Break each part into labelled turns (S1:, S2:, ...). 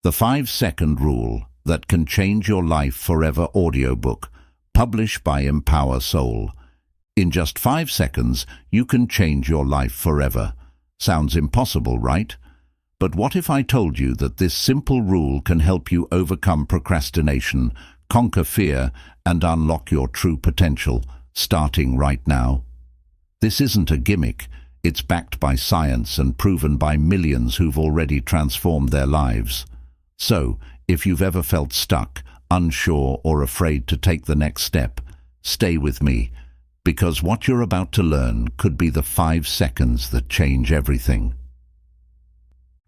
S1: The 5-second rule that can change your life forever audiobook, published by Empower Soul. In just 5 seconds, you can change your life forever. Sounds impossible, right? But what if I told you that this simple rule can help you overcome procrastination, conquer fear, and unlock your true potential, starting right now? This isn't a gimmick. It's backed by science and proven by millions who've already transformed their lives. So, if you've ever felt stuck, unsure, or afraid to take the next step, stay with me, because what you're about to learn could be the 5 seconds that change everything.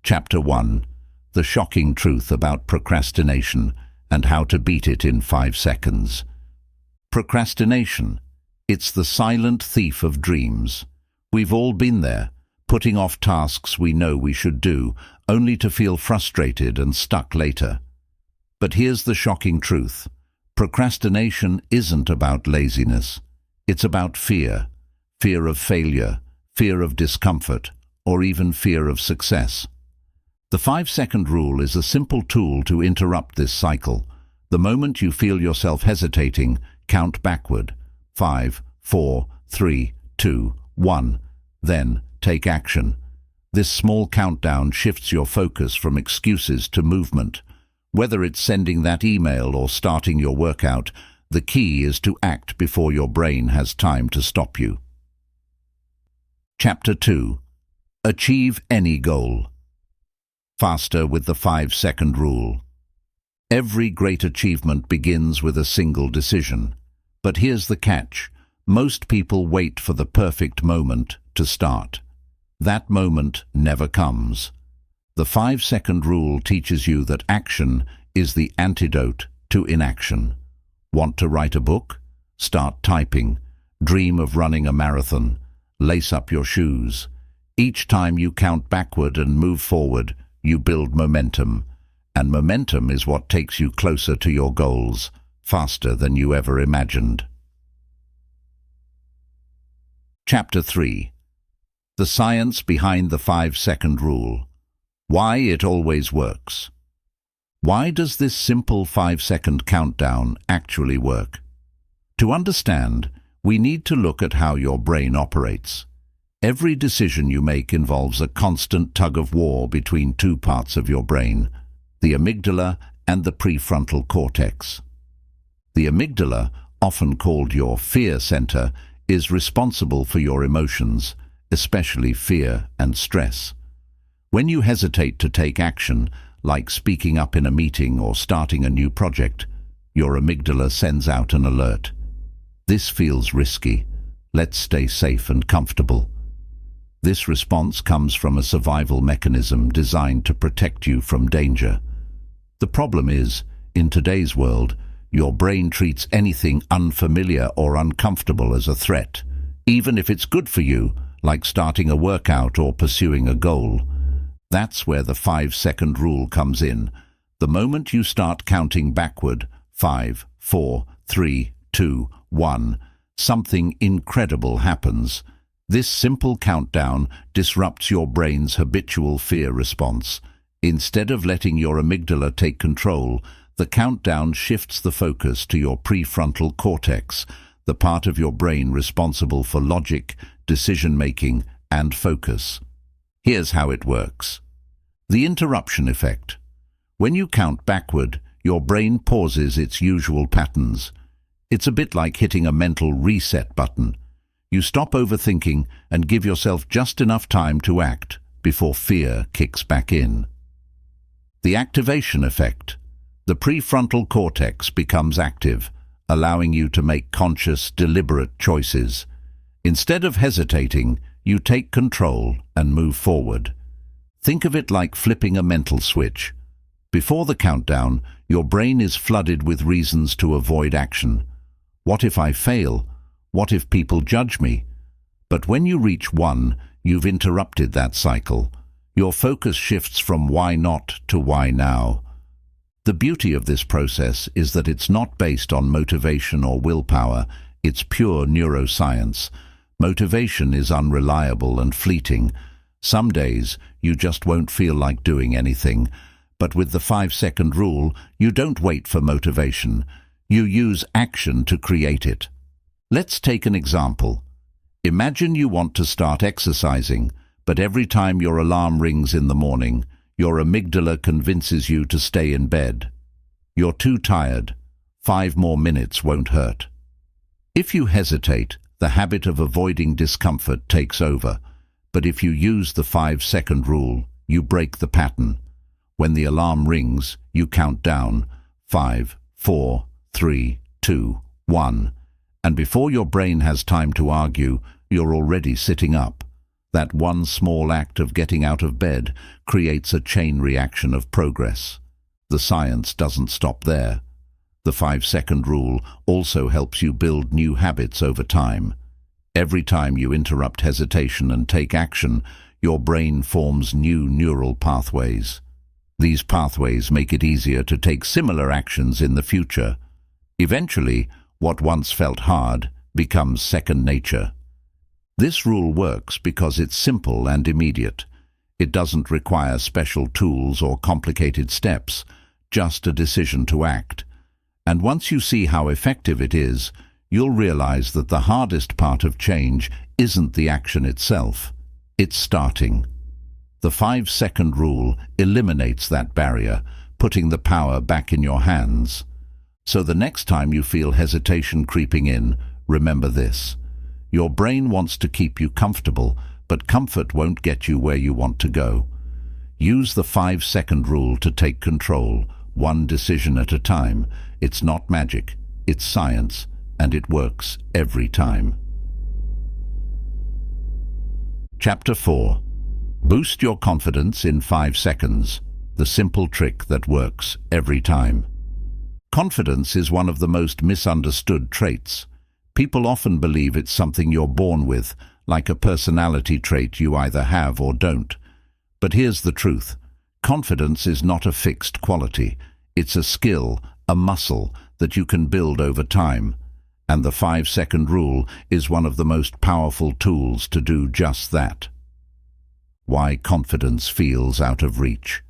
S1: Chapter 1. The shocking truth about procrastination and how to beat it in 5 seconds. Procrastination. It's the silent thief of dreams. We've all been there, putting off tasks we know we should do, only to feel frustrated and stuck later. But here's the shocking truth. Procrastination isn't about laziness. It's about fear. Fear of failure, fear of discomfort, or even fear of success. The 5-second rule is a simple tool to interrupt this cycle. The moment you feel yourself hesitating, count backward. 5, 4, 3, 2, 1. Then take action. This small countdown shifts your focus from excuses to movement. Whether it's sending that email or starting your workout, the key is to act before your brain has time to stop you. Chapter 2. Achieve any goal. Faster with the 5-second rule. Every great achievement begins with a single decision. But here's the catch. Most people wait for the perfect moment to start. That moment never comes. The 5-second rule teaches you that action is the antidote to inaction. Want to write a book? Start typing. Dream of running a marathon. Lace up your shoes. Each time you count backward and move forward, you build momentum. And momentum is what takes you closer to your goals, faster than you ever imagined. Chapter 3. The science behind the 5-second rule. Why it always works. Why does this simple 5-second countdown actually work? To understand, we need to look at how your brain operates. Every decision you make involves a constant tug-of-war between two parts of your brain, the amygdala and the prefrontal cortex. The amygdala, often called your fear center, is responsible for your emotions, especially fear and stress. When you hesitate to take action, like speaking up in a meeting or starting a new project, your amygdala sends out an alert. This feels risky. Let's stay safe and comfortable. This response comes from a survival mechanism designed to protect you from danger. The problem is, in today's world, your brain treats anything unfamiliar or uncomfortable as a threat, even if it's good for you, like starting a workout or pursuing a goal. That's where the 5-second rule comes in. The moment you start counting backward, 5, 4, 3, 2, 1, something incredible happens. This simple countdown disrupts your brain's habitual fear response. Instead of letting your amygdala take control, the countdown shifts the focus to your prefrontal cortex, the part of your brain responsible for logic, decision-making, and focus. Here's how it works. The interruption effect. When you count backward, your brain pauses its usual patterns. It's a bit like hitting a mental reset button. You stop overthinking and give yourself just enough time to act before fear kicks back in. The activation effect. The prefrontal cortex becomes active, allowing you to make conscious, deliberate choices. Instead of hesitating, you take control and move forward. Think of it like flipping a mental switch. Before the countdown, your brain is flooded with reasons to avoid action. What if I fail? What if people judge me? But when you reach 1, you've interrupted that cycle. Your focus shifts from why not to why now. The beauty of this process is that it's not based on motivation or willpower, it's pure neuroscience. Motivation is unreliable and fleeting. Some days you just won't feel like doing anything, But with the 5-second rule, you don't wait for motivation. You use action to create it. Let's take an example. Imagine you want to start exercising, but every time your alarm rings in the morning, your amygdala convinces you to stay in bed. You're too tired. 5 more minutes won't hurt. If you hesitate, the habit of avoiding discomfort takes over. But if you use the 5-second rule, you break the pattern. When the alarm rings, you count down 5, 4, 3, 2, 1. And before your brain has time to argue, you're already sitting up. That one small act of getting out of bed creates a chain reaction of progress. The science doesn't stop there. The 5-second rule also helps you build new habits over time. Every time you interrupt hesitation and take action, your brain forms new neural pathways. These pathways make it easier to take similar actions in the future. Eventually, what once felt hard becomes second nature. This rule works because it's simple and immediate. It doesn't require special tools or complicated steps, just a decision to act. And once you see how effective it is, you'll realize that the hardest part of change isn't the action itself, it's starting. The 5-second rule eliminates that barrier, putting the power back in your hands. So the next time you feel hesitation creeping in, remember this. Your brain wants to keep you comfortable, but comfort won't get you where you want to go. Use the 5-second rule to take control, one decision at a time. It's not magic, it's science, and it works every time. Chapter 4. Boost your confidence in 5 seconds. The simple trick that works every time. Confidence is one of the most misunderstood traits. People often believe it's something you're born with, like a personality trait you either have or don't. But here's the truth. Confidence is not a fixed quality. It's a skill, a muscle that you can build over time. And the 5-second rule is one of the most powerful tools to do just that. Why confidence feels out of reach.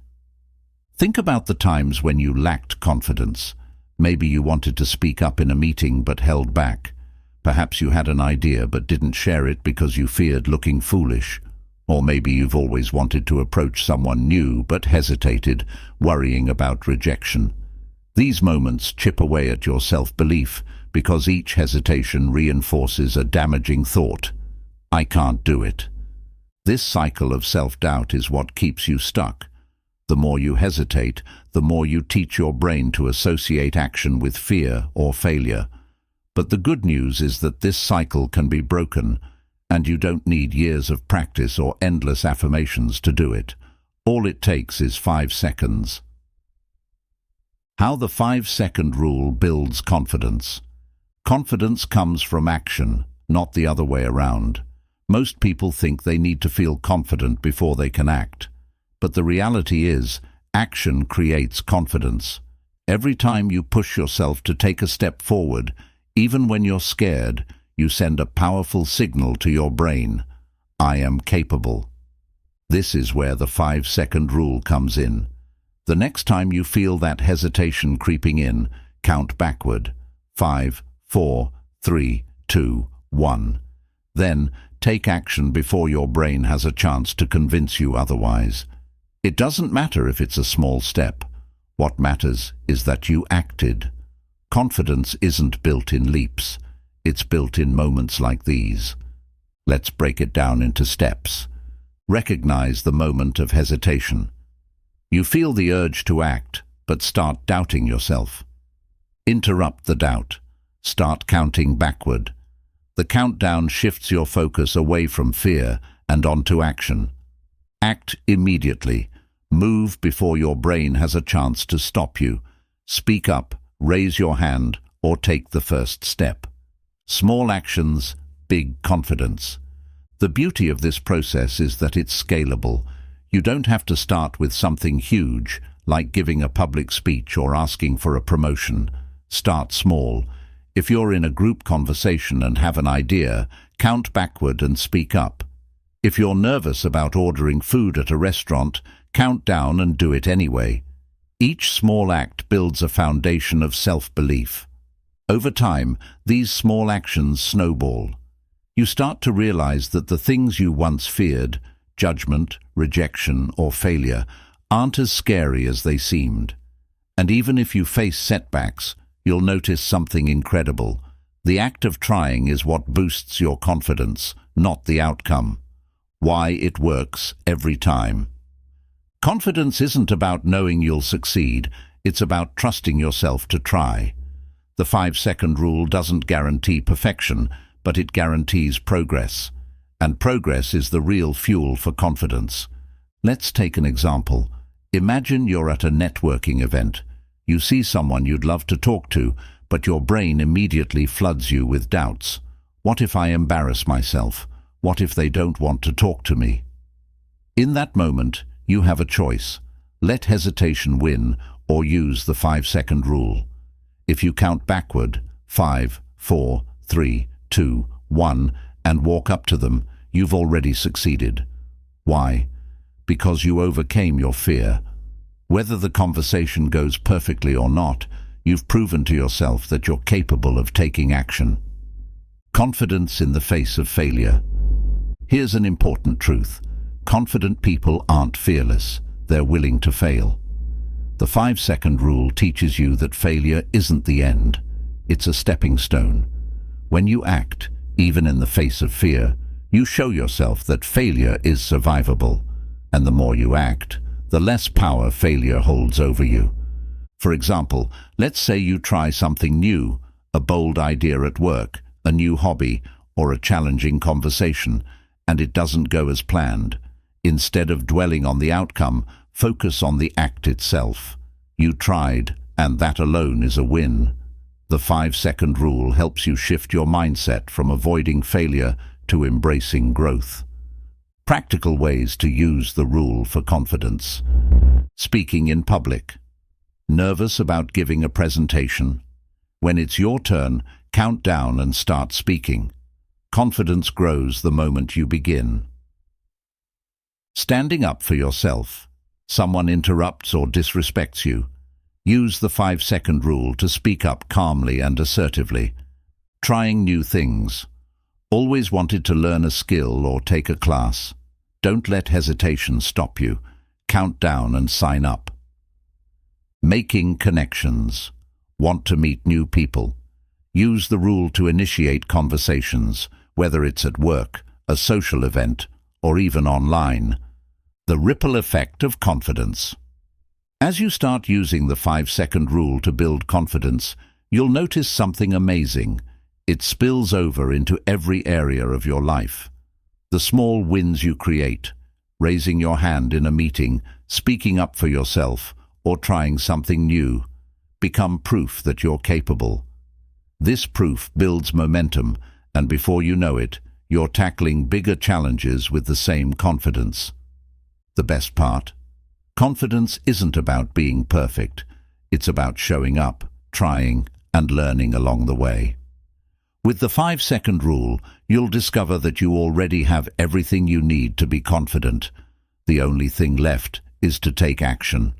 S1: Think about the times when you lacked confidence. Maybe you wanted to speak up in a meeting but held back. Perhaps you had an idea but didn't share it because you feared looking foolish. Or maybe you've always wanted to approach someone new but hesitated, worrying about rejection. These moments chip away at your self-belief because each hesitation reinforces a damaging thought. I can't do it. This cycle of self-doubt is what keeps you stuck. The more you hesitate, the more you teach your brain to associate action with fear or failure. But the good news is that this cycle can be broken, and you don't need years of practice or endless affirmations to do it. All it takes is 5 seconds. How the 5-second rule builds confidence. Confidence comes from action, not the other way around. Most people think they need to feel confident before they can act. But the reality is, action creates confidence. Every time you push yourself to take a step forward, even when you're scared, you send a powerful signal to your brain. I am capable. This is where the 5-second rule comes in. The next time you feel that hesitation creeping in, count backward. 5, 4, 3, 2, 1. Then, take action before your brain has a chance to convince you otherwise. It doesn't matter if it's a small step. What matters is that you acted. Confidence isn't built in leaps. It's built in moments like these. Let's break it down into steps. Recognize the moment of hesitation. You feel the urge to act, but start doubting yourself. Interrupt the doubt. Start counting backward. The countdown shifts your focus away from fear and onto action. Act immediately. Move before your brain has a chance to stop you. Speak up, raise your hand, or take the first step. Small actions, big confidence. The beauty of this process is that it's scalable. You don't have to start with something huge, like giving a public speech or asking for a promotion. Start small. If you're in a group conversation and have an idea, count backward and speak up. If you're nervous about ordering food at a restaurant, count down and do it anyway. Each small act builds a foundation of self-belief. Over time, these small actions snowball. You start to realize that the things you once feared, judgment, rejection, or failure, aren't as scary as they seemed. And even if you face setbacks, you'll notice something incredible. The act of trying is what boosts your confidence, not the outcome. Why it works every time. Confidence isn't about knowing you'll succeed, it's about trusting yourself to try. The 5-second rule doesn't guarantee perfection, but it guarantees progress. And progress is the real fuel for confidence. Let's take an example. Imagine you're at a networking event. You see someone you'd love to talk to, but your brain immediately floods you with doubts. What if I embarrass myself? What if they don't want to talk to me? In that moment, you have a choice. Let hesitation win, or use the 5-second rule. If you count backward, 5, 4, 3, 2, 1, and walk up to them, you've already succeeded. Why? Because you overcame your fear. Whether the conversation goes perfectly or not, you've proven to yourself that you're capable of taking action. Confidence in the face of failure. Here's an important truth. Confident people aren't fearless. They're willing to fail. The 5-second rule teaches you that failure isn't the end. It's a stepping stone. When you act, even in the face of fear, you show yourself that failure is survivable. And the more you act, the less power failure holds over you. For example, let's say you try something new, a bold idea at work, a new hobby, or a challenging conversation, and it doesn't go as planned. Instead of dwelling on the outcome, focus on the act itself. You tried, and that alone is a win. The 5-second rule helps you shift your mindset from avoiding failure to embracing growth. Practical ways to use the rule for confidence. Speaking in public. Nervous about giving a presentation? When it's your turn, count down and start speaking. Confidence grows the moment you begin. Standing up for yourself. Someone interrupts or disrespects you. Use the 5-second rule to speak up calmly and assertively. Trying new things. Always wanted to learn a skill or take a class? Don't let hesitation stop you. Count down and sign up. Making connections. Want to meet new people? Use the rule to initiate conversations, whether it's at work, a social event, or even online. The ripple effect of confidence. As you start using the 5-second rule to build confidence, you'll notice something amazing. It spills over into every area of your life. The small wins you create, raising your hand in a meeting, speaking up for yourself, or trying something new, become proof that you're capable. This proof builds momentum, and before you know it, you're tackling bigger challenges with the same confidence. The best part? Confidence isn't about being perfect. It's about showing up, trying, and learning along the way. With the 5-second rule, you'll discover that you already have everything you need to be confident. The only thing left is to take action.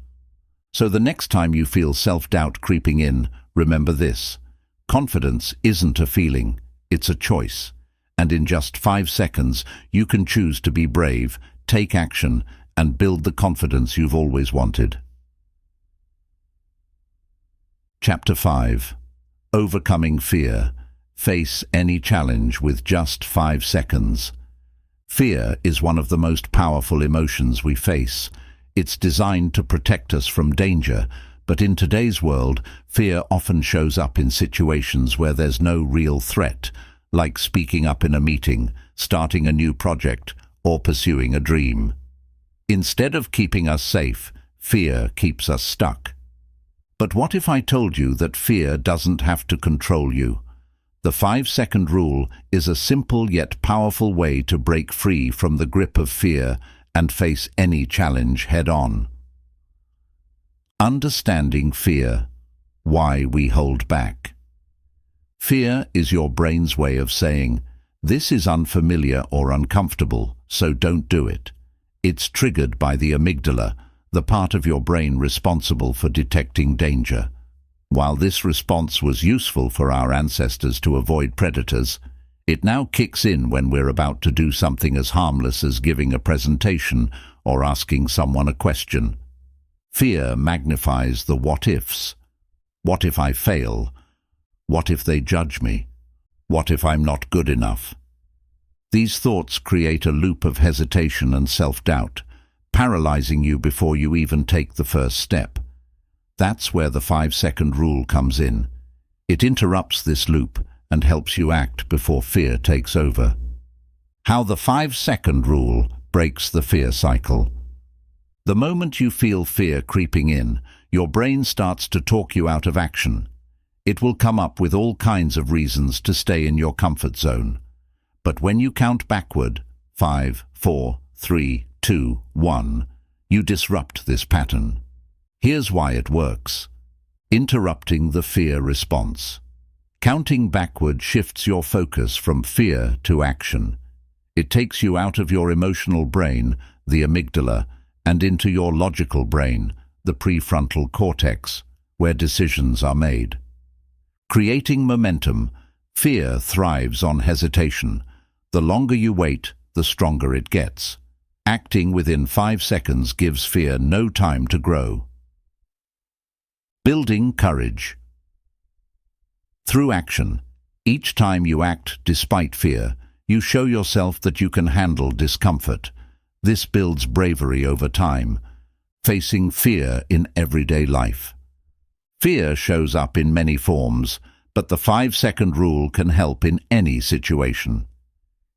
S1: So the next time you feel self-doubt creeping in, remember this. Confidence isn't a feeling, it's a choice. And in just 5 seconds, you can choose to be brave, take action, and build the confidence you've always wanted. Chapter 5. Overcoming Fear. Face any challenge with just 5 seconds. Fear is one of the most powerful emotions we face. It's designed to protect us from danger, but in today's world, fear often shows up in situations where there's no real threat, like speaking up in a meeting, starting a new project, or pursuing a dream. Instead of keeping us safe, fear keeps us stuck. But what if I told you that fear doesn't have to control you? The 5-second rule is a simple yet powerful way to break free from the grip of fear and face any challenge head-on. Understanding fear. Why we hold back. Fear is your brain's way of saying, "This is unfamiliar or uncomfortable, so don't do it." It's triggered by the amygdala, the part of your brain responsible for detecting danger. While this response was useful for our ancestors to avoid predators, it now kicks in when we're about to do something as harmless as giving a presentation or asking someone a question. Fear magnifies the what-ifs. What if I fail? What if they judge me? What if I'm not good enough? These thoughts create a loop of hesitation and self-doubt, paralyzing you before you even take the first step. That's where the 5-second rule comes in. It interrupts this loop and helps you act before fear takes over. How the 5-second rule breaks the fear cycle. The moment you feel fear creeping in, your brain starts to talk you out of action. It will come up with all kinds of reasons to stay in your comfort zone. But when you count backward, 5, 4, 3, 2, 1, you disrupt this pattern. Here's why it works. Interrupting the fear response. Counting backward shifts your focus from fear to action. It takes you out of your emotional brain, the amygdala, and into your logical brain, the prefrontal cortex, where decisions are made. Creating momentum. Fear thrives on hesitation. The longer you wait, the stronger it gets. Acting within 5 seconds gives fear no time to grow. Building courage. Through action, each time you act despite fear, you show yourself that you can handle discomfort. This builds bravery over time, facing fear in everyday life. Fear shows up in many forms, but the 5-second rule can help in any situation.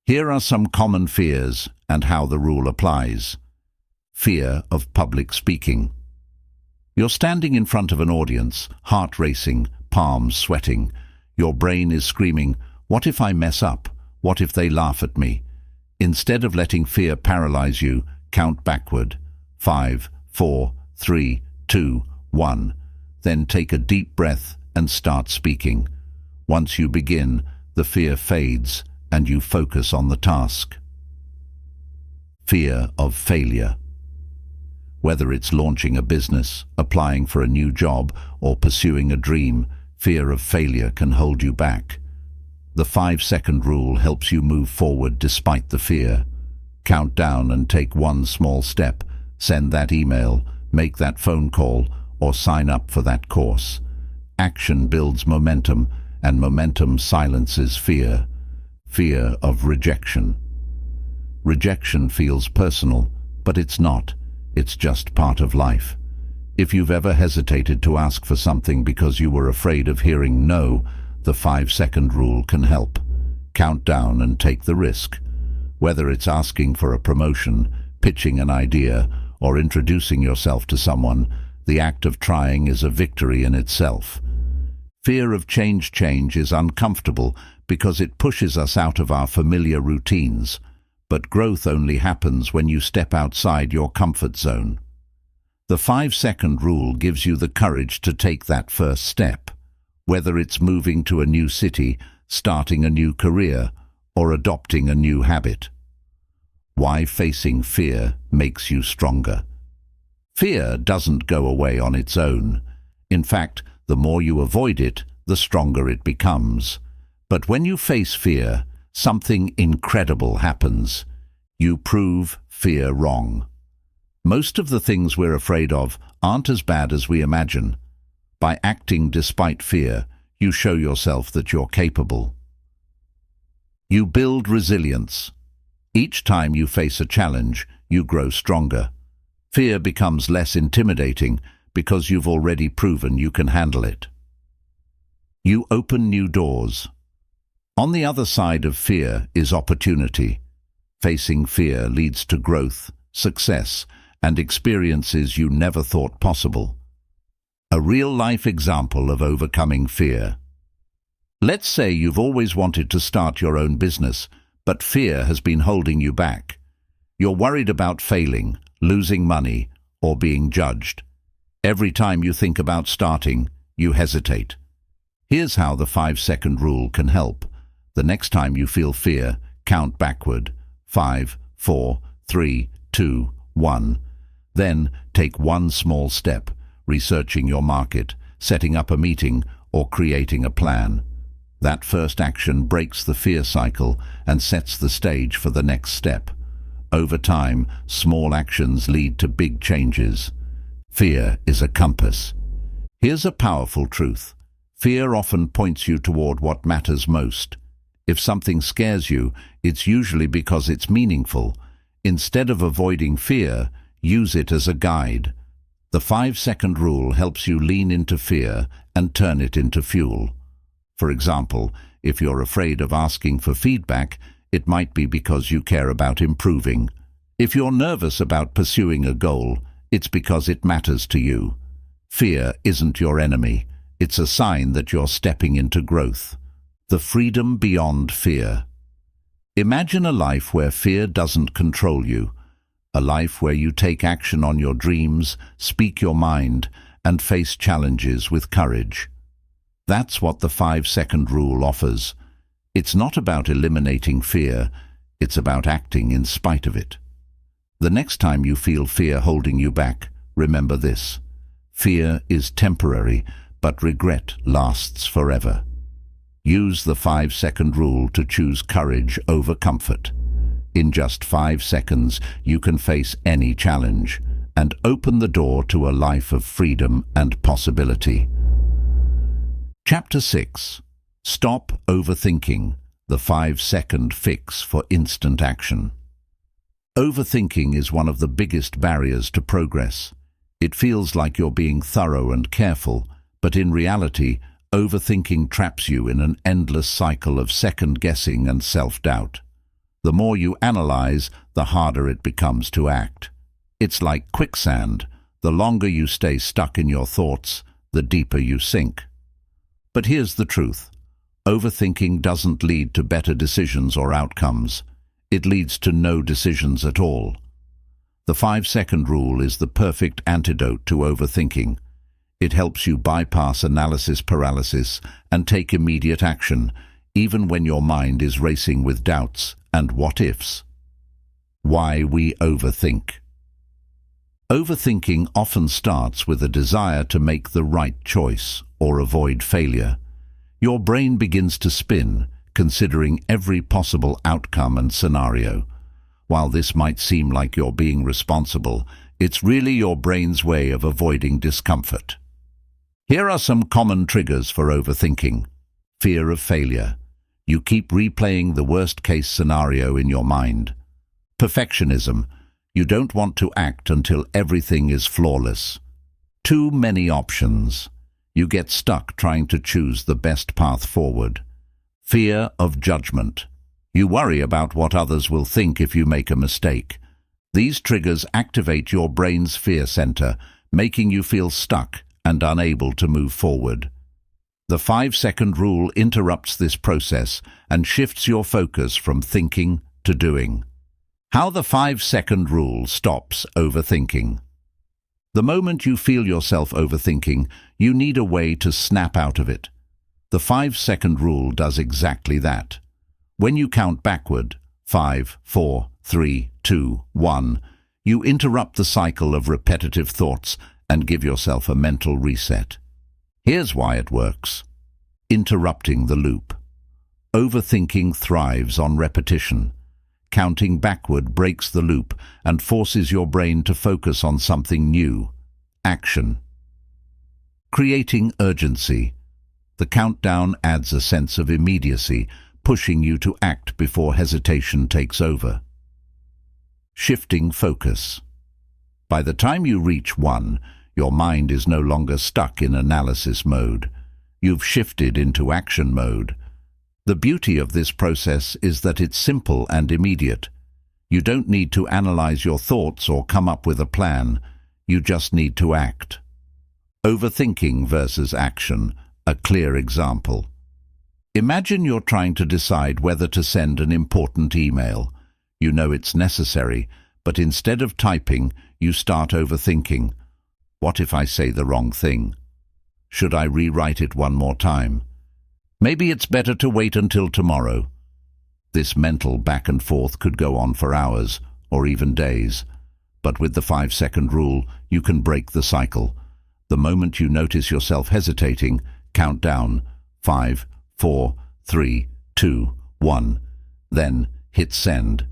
S1: Here are some common fears and how the rule applies. Fear of public speaking. You're standing in front of an audience, heart racing, palms sweating. Your brain is screaming, "What if I mess up? What if they laugh at me?" Instead of letting fear paralyze you, count backward. 5, 4, 3, 2, 1. Then take a deep breath and start speaking. Once you begin, the fear fades and you focus on the task. Fear of failure. Whether it's launching a business, applying for a new job, or pursuing a dream, fear of failure can hold you back. The 5-second rule helps you move forward despite the fear. Count down and take one small step. Send that email, make that phone call, or sign up for that course. Action builds momentum, and momentum silences fear. Fear of rejection. Rejection feels personal, but it's not. It's just part of life. If you've ever hesitated to ask for something because you were afraid of hearing no, the 5-second rule can help. Count down and take the risk. Whether it's asking for a promotion, pitching an idea, or introducing yourself to someone, the act of trying is a victory in itself. Fear of change is uncomfortable because it pushes us out of our familiar routines. But growth only happens when you step outside your comfort zone. The 5-second rule gives you the courage to take that first step, whether it's moving to a new city, starting a new career, or adopting a new habit. Why facing fear makes you stronger. Fear doesn't go away on its own. In fact, the more you avoid it, the stronger it becomes. But when you face fear, something incredible happens. You prove fear wrong. Most of the things we're afraid of aren't as bad as we imagine. By acting despite fear, you show yourself that you're capable. You build resilience. Each time you face a challenge, you grow stronger. Fear becomes less intimidating because you've already proven you can handle it. You open new doors. On the other side of fear is opportunity. Facing fear leads to growth, success, and experiences you never thought possible. A real-life example of overcoming fear. Let's say you've always wanted to start your own business, but fear has been holding you back. You're worried about failing, losing money, or being judged. Every time you think about starting, you hesitate. Here's how the 5-second rule can help. The next time you feel fear, count backward. 5, 4, 3, 2, 1. Then take one small step, researching your market, setting up a meeting, or creating a plan. That first action breaks the fear cycle and sets the stage for the next step. Over time, small actions lead to big changes. Fear is a compass. Here's a powerful truth. Fear often points you toward what matters most. If something scares you, it's usually because it's meaningful. Instead of avoiding fear, use it as a guide. The 5-second rule helps you lean into fear and turn it into fuel. For example, if you're afraid of asking for feedback, it might be because you care about improving. If you're nervous about pursuing a goal, it's because it matters to you. Fear isn't your enemy. It's a sign that you're stepping into growth. The freedom beyond fear. Imagine a life where fear doesn't control you. A life where you take action on your dreams, speak your mind, and face challenges with courage. That's what the 5-second rule offers. It's not about eliminating fear, it's about acting in spite of it. The next time you feel fear holding you back, remember this. Fear is temporary, but regret lasts forever. Use the 5-second rule to choose courage over comfort. In just 5 seconds, you can face any challenge and open the door to a life of freedom and possibility. Chapter 6. Stop Overthinking, the 5-second fix for instant action. Overthinking is one of the biggest barriers to progress. It feels like you're being thorough and careful, but in reality, overthinking traps you in an endless cycle of second-guessing and self-doubt. The more you analyze, the harder it becomes to act. It's like quicksand. The longer you stay stuck in your thoughts, the deeper you sink. But here's the truth. Overthinking doesn't lead to better decisions or outcomes. It leads to no decisions at all. The 5-second rule is the perfect antidote to overthinking. It helps you bypass analysis paralysis and take immediate action, even when your mind is racing with doubts and what-ifs. Why we overthink. Overthinking often starts with a desire to make the right choice or avoid failure. Your brain begins to spin, considering every possible outcome and scenario. While this might seem like you're being responsible, it's really your brain's way of avoiding discomfort. Here are some common triggers for overthinking. Fear of failure. You keep replaying the worst-case scenario in your mind. Perfectionism. You don't want to act until everything is flawless. Too many options. You get stuck trying to choose the best path forward. Fear of judgment. You worry about what others will think if you make a mistake. These triggers activate your brain's fear center, making you feel stuck and unable to move forward. The 5-second rule interrupts this process and shifts your focus from thinking to doing. How the 5-second rule stops overthinking. The moment you feel yourself overthinking, you need a way to snap out of it. The 5-second rule does exactly that. When you count backward, 5, 4, 3, 2, 1, you interrupt the cycle of repetitive thoughts and give yourself a mental reset. Here's why it works. Interrupting the loop. Overthinking thrives on repetition. Counting backward breaks the loop and forces your brain to focus on something new. Action. Creating urgency. The countdown adds a sense of immediacy, pushing you to act before hesitation takes over. Shifting focus. By the time you reach 1, your mind is no longer stuck in analysis mode. You've shifted into action mode. The beauty of this process is that it's simple and immediate. You don't need to analyze your thoughts or come up with a plan. You just need to act. Overthinking versus action, a clear example. Imagine you're trying to decide whether to send an important email. You know it's necessary, but instead of typing, you start overthinking. What if I say the wrong thing? Should I rewrite it one more time? Maybe it's better to wait until tomorrow. This mental back and forth could go on for hours or even days. But with the 5-second rule, you can break the cycle. The moment you notice yourself hesitating, count down 5, 4, 3, 2, 1. Then hit send.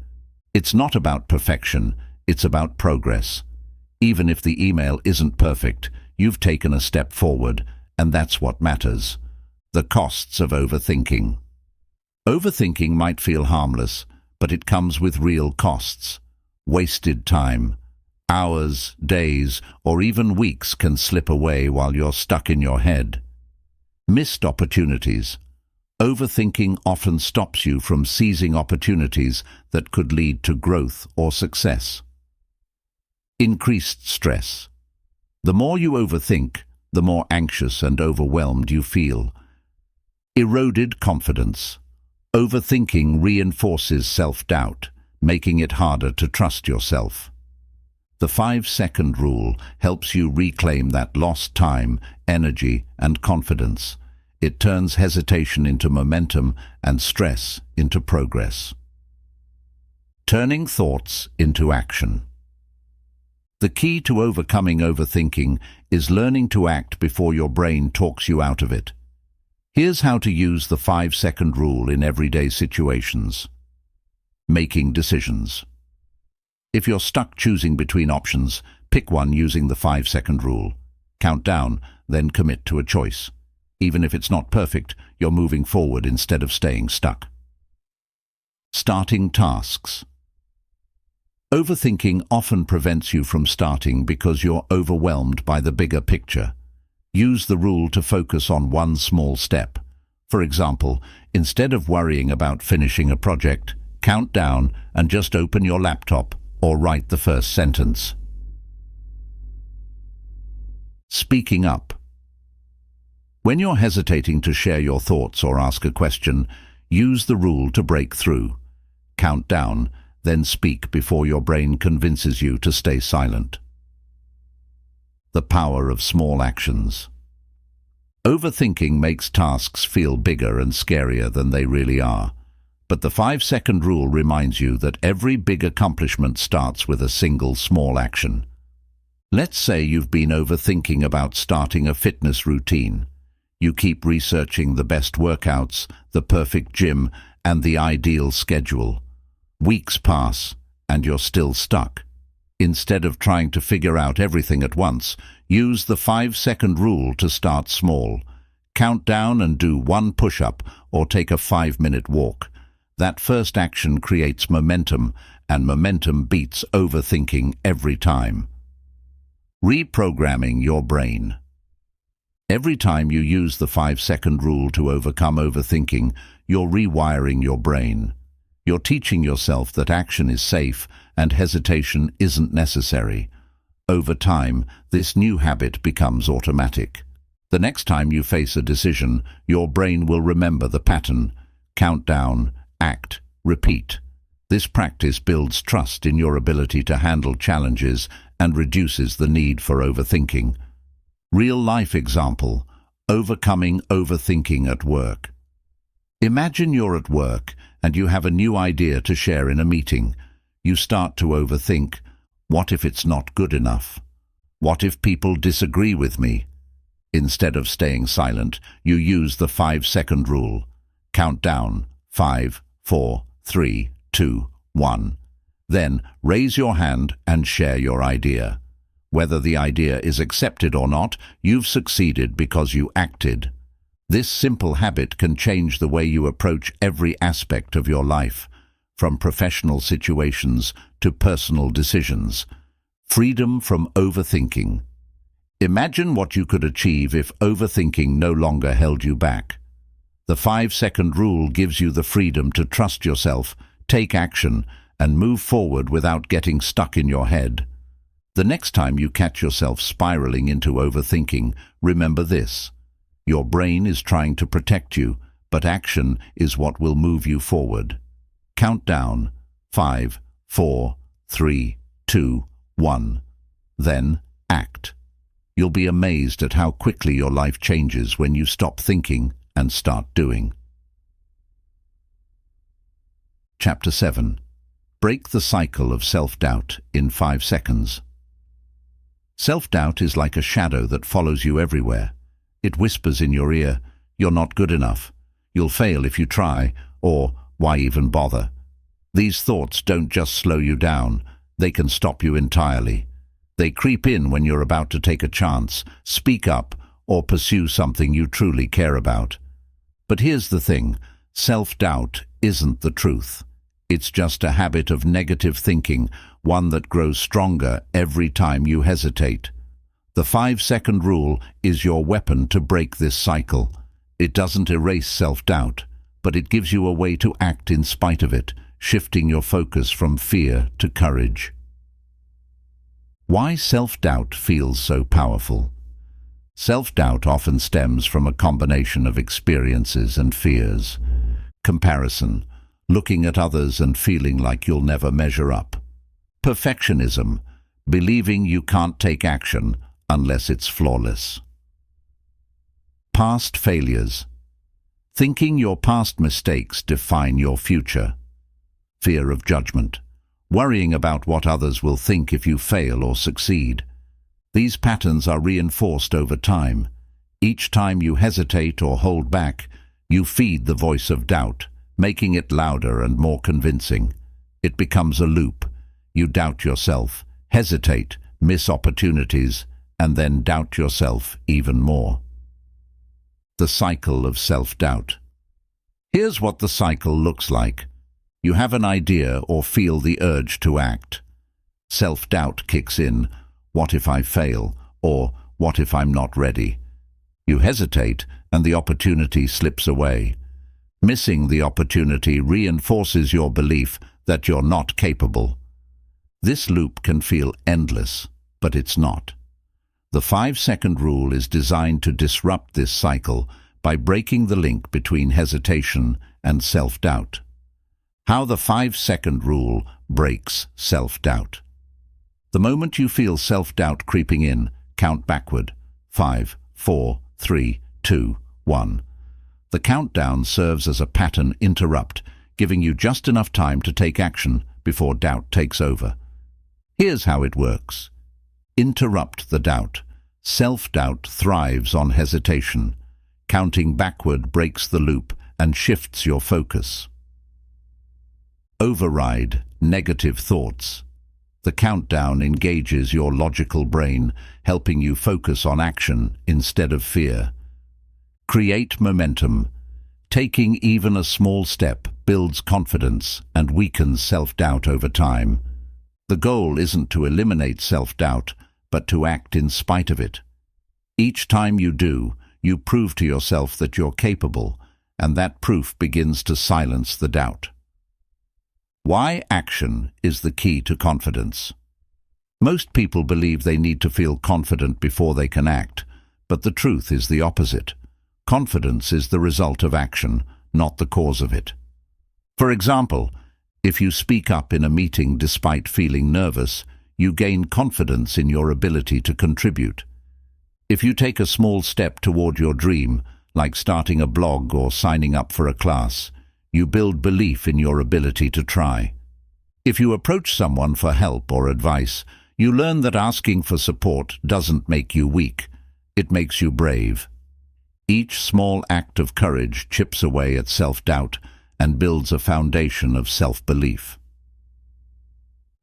S1: It's not about perfection, it's about progress. Even if the email isn't perfect, you've taken a step forward, and that's what matters. The costs of overthinking. Overthinking might feel harmless, but it comes with real costs. Wasted time. Hours, days, or even weeks can slip away while you're stuck in your head. Missed opportunities. Overthinking often stops you from seizing opportunities that could lead to growth or success. Increased stress. The more you overthink, the more anxious and overwhelmed you feel. Eroded confidence. Overthinking reinforces self-doubt, making it harder to trust yourself. The 5-second rule helps you reclaim that lost time, energy, and confidence. It turns hesitation into momentum and stress into progress. Turning thoughts into action. The key to overcoming overthinking is learning to act before your brain talks you out of it. Here's how to use the 5-second rule in everyday situations. Making decisions. If you're stuck choosing between options, pick one using the 5-second rule. Count down, then commit to a choice. Even if it's not perfect, you're moving forward instead of staying stuck. Starting tasks. Overthinking often prevents you from starting because you're overwhelmed by the bigger picture. Use the rule to focus on one small step. For example, instead of worrying about finishing a project, count down and just open your laptop or write the first sentence. Speaking up. When you're hesitating to share your thoughts or ask a question, use the rule to break through. Count down, then speak before your brain convinces you to stay silent. The power of small actions. Overthinking makes tasks feel bigger and scarier than they really are. But the 5-second rule reminds you that every big accomplishment starts with a single small action. Let's say you've been overthinking about starting a fitness routine. You keep researching the best workouts, the perfect gym, and the ideal schedule. Weeks pass, and you're still stuck. Instead of trying to figure out everything at once, use the 5-second rule to start small. Count down and do one push-up or take a 5-minute walk. That first action creates momentum, and momentum beats overthinking every time. Reprogramming your brain. Every time you use the 5-second rule to overcome overthinking, you're rewiring your brain. You're teaching yourself that action is safe and hesitation isn't necessary. Over time, this new habit becomes automatic. The next time you face a decision, your brain will remember the pattern. Count down, act, repeat. This practice builds trust in your ability to handle challenges and reduces the need for overthinking. Real-life example: overcoming overthinking at work. Imagine you're at work and you have a new idea to share in a meeting. You start to overthink. What if it's not good enough? What if people disagree with me? Instead of staying silent, you use the 5-second rule. Count down, 5, 4, 3, 2, 1. Then raise your hand and share your idea. Whether the idea is accepted or not, you've succeeded because you acted. This simple habit can change the way you approach every aspect of your life, from professional situations to personal decisions. Freedom from overthinking. Imagine what you could achieve if overthinking no longer held you back. The 5-second rule gives you the freedom to trust yourself, take action, and move forward without getting stuck in your head. The next time you catch yourself spiraling into overthinking, remember this: your brain is trying to protect you, but action is what will move you forward. Count down, 5, 4, 3, 2, 1. Then act. You'll be amazed at how quickly your life changes when you stop thinking and start doing. Chapter 7. Break the cycle of self-doubt in 5 seconds. Self-doubt is like a shadow that follows you everywhere. It whispers in your ear, "You're not good enough. You'll fail if you try," or "Why even bother?" These thoughts don't just slow you down, they can stop you entirely. They creep in when you're about to take a chance, speak up, or pursue something you truly care about. But here's the thing, self-doubt isn't the truth. It's just a habit of negative thinking, one that grows stronger every time you hesitate. The 5-second rule is your weapon to break this cycle. It doesn't erase self-doubt, but it gives you a way to act in spite of it, shifting your focus from fear to courage. Why self-doubt feels so powerful? Self-doubt often stems from a combination of experiences and fears. Comparison, looking at others and feeling like you'll never measure up. Perfectionism, believing you can't take action unless it's flawless. Past failures, thinking your past mistakes define your future. Fear of judgment, worrying about what others will think if you fail or succeed. These patterns are reinforced over time. Each time you hesitate or hold back, you feed the voice of doubt, making it louder and more convincing. It becomes a loop. You doubt yourself, hesitate, miss opportunities, and then doubt yourself even more. The cycle of self-doubt. Here's what the cycle looks like. You have an idea or feel the urge to act. Self-doubt kicks in. What if I fail? Or what if I'm not ready? You hesitate and the opportunity slips away. Missing the opportunity reinforces your belief that you're not capable. This loop can feel endless, but it's not. The 5-second rule is designed to disrupt this cycle by breaking the link between hesitation and self-doubt. How the 5-second rule breaks self-doubt. The moment you feel self-doubt creeping in, count backward. 5, 4, 3, 2, 1. The countdown serves as a pattern interrupt, giving you just enough time to take action before doubt takes over. Here's how it works. Interrupt the doubt. Self-doubt thrives on hesitation. Counting backward breaks the loop and shifts your focus. Override negative thoughts. The countdown engages your logical brain, helping you focus on action instead of fear. Create momentum. Taking even a small step builds confidence and weakens self-doubt over time. The goal isn't to eliminate self-doubt, but to act in spite of it. Each time you do, you prove to yourself that you're capable, and that proof begins to silence the doubt. Why action is the key to confidence? Most people believe they need to feel confident before they can act, but the truth is the opposite. Confidence is the result of action, not the cause of it. For example, if you speak up in a meeting despite feeling nervous, you gain confidence in your ability to contribute. If you take a small step toward your dream, like starting a blog or signing up for a class, you build belief in your ability to try. If you approach someone for help or advice, you learn that asking for support doesn't make you weak, it makes you brave. Each small act of courage chips away at self-doubt and builds a foundation of self-belief.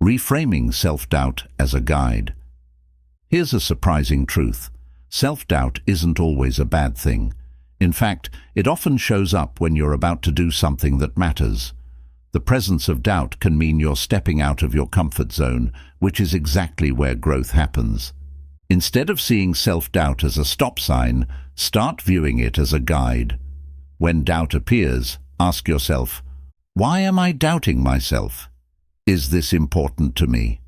S1: Reframing self-doubt as a guide. Here's a surprising truth. Self-doubt isn't always a bad thing. In fact, it often shows up when you're about to do something that matters. The presence of doubt can mean you're stepping out of your comfort zone, which is exactly where growth happens. Instead of seeing self-doubt as a stop sign, start viewing it as a guide. When doubt appears, ask yourself, why am I doubting myself? Is this important to me?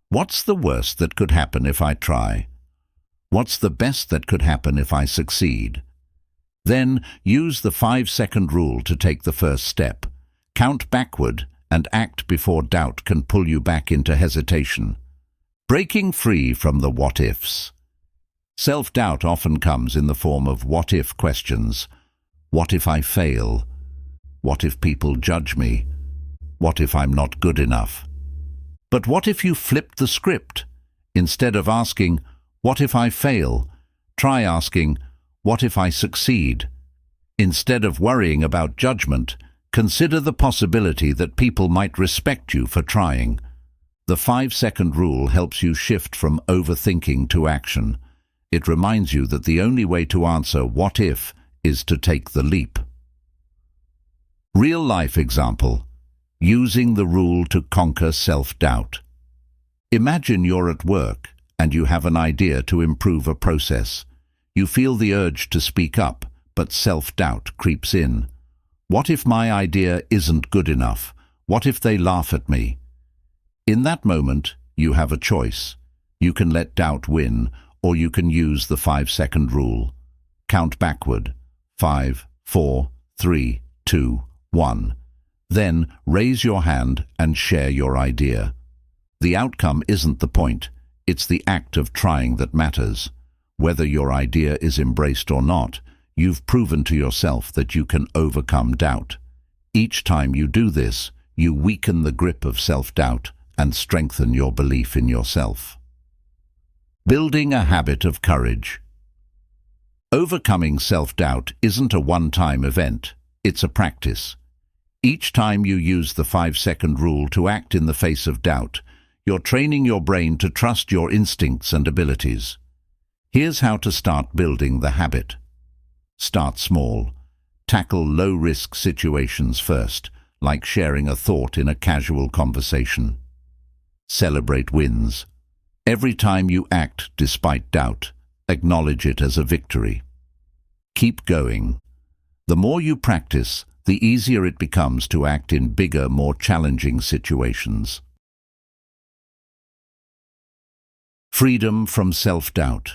S1: What's the worst that could happen if I try? What's the best that could happen if I succeed? Then use the 5-second rule to take the first step. Count backward and act before doubt can pull you back into hesitation. Breaking free from the what-ifs. Self-doubt often comes in the form of what-if questions. What if I fail? What if people judge me? what if I'm not good enough? But what if you flipped the script? Instead of asking, what if I fail? Try asking, what if I succeed? Instead of worrying about judgment, consider the possibility that people might respect you for trying. The 5-second rule helps you shift from overthinking to action. It reminds you that the only way to answer what if is to take the leap. Real-life example: using the rule to conquer self-doubt. Imagine you're at work and you have an idea to improve a process. You feel the urge to speak up, but self-doubt creeps in. What if my idea isn't good enough? What if they laugh at me? In that moment, you have a choice. You can let doubt win, or you can use the 5-second rule. Count backward. 5, 4, 3, 2, 1. Then raise your hand and share your idea. The outcome isn't the point. It's the act of trying that matters. Whether your idea is embraced or not, you've proven to yourself that you can overcome doubt. Each time you do this, you weaken the grip of self-doubt and strengthen your belief in yourself. Building a habit of courage. Overcoming self-doubt isn't a one-time event, it's a practice. Each time you use the 5-second rule to act in the face of doubt, you're training your brain to trust your instincts and abilities. Here's how to start building the habit. Start small. Tackle low-risk situations first, like sharing a thought in a casual conversation. Celebrate wins. Every time you act despite doubt, acknowledge it as a victory. Keep going. The more you practice, the easier it becomes to act in bigger, more challenging situations. Freedom from self-doubt.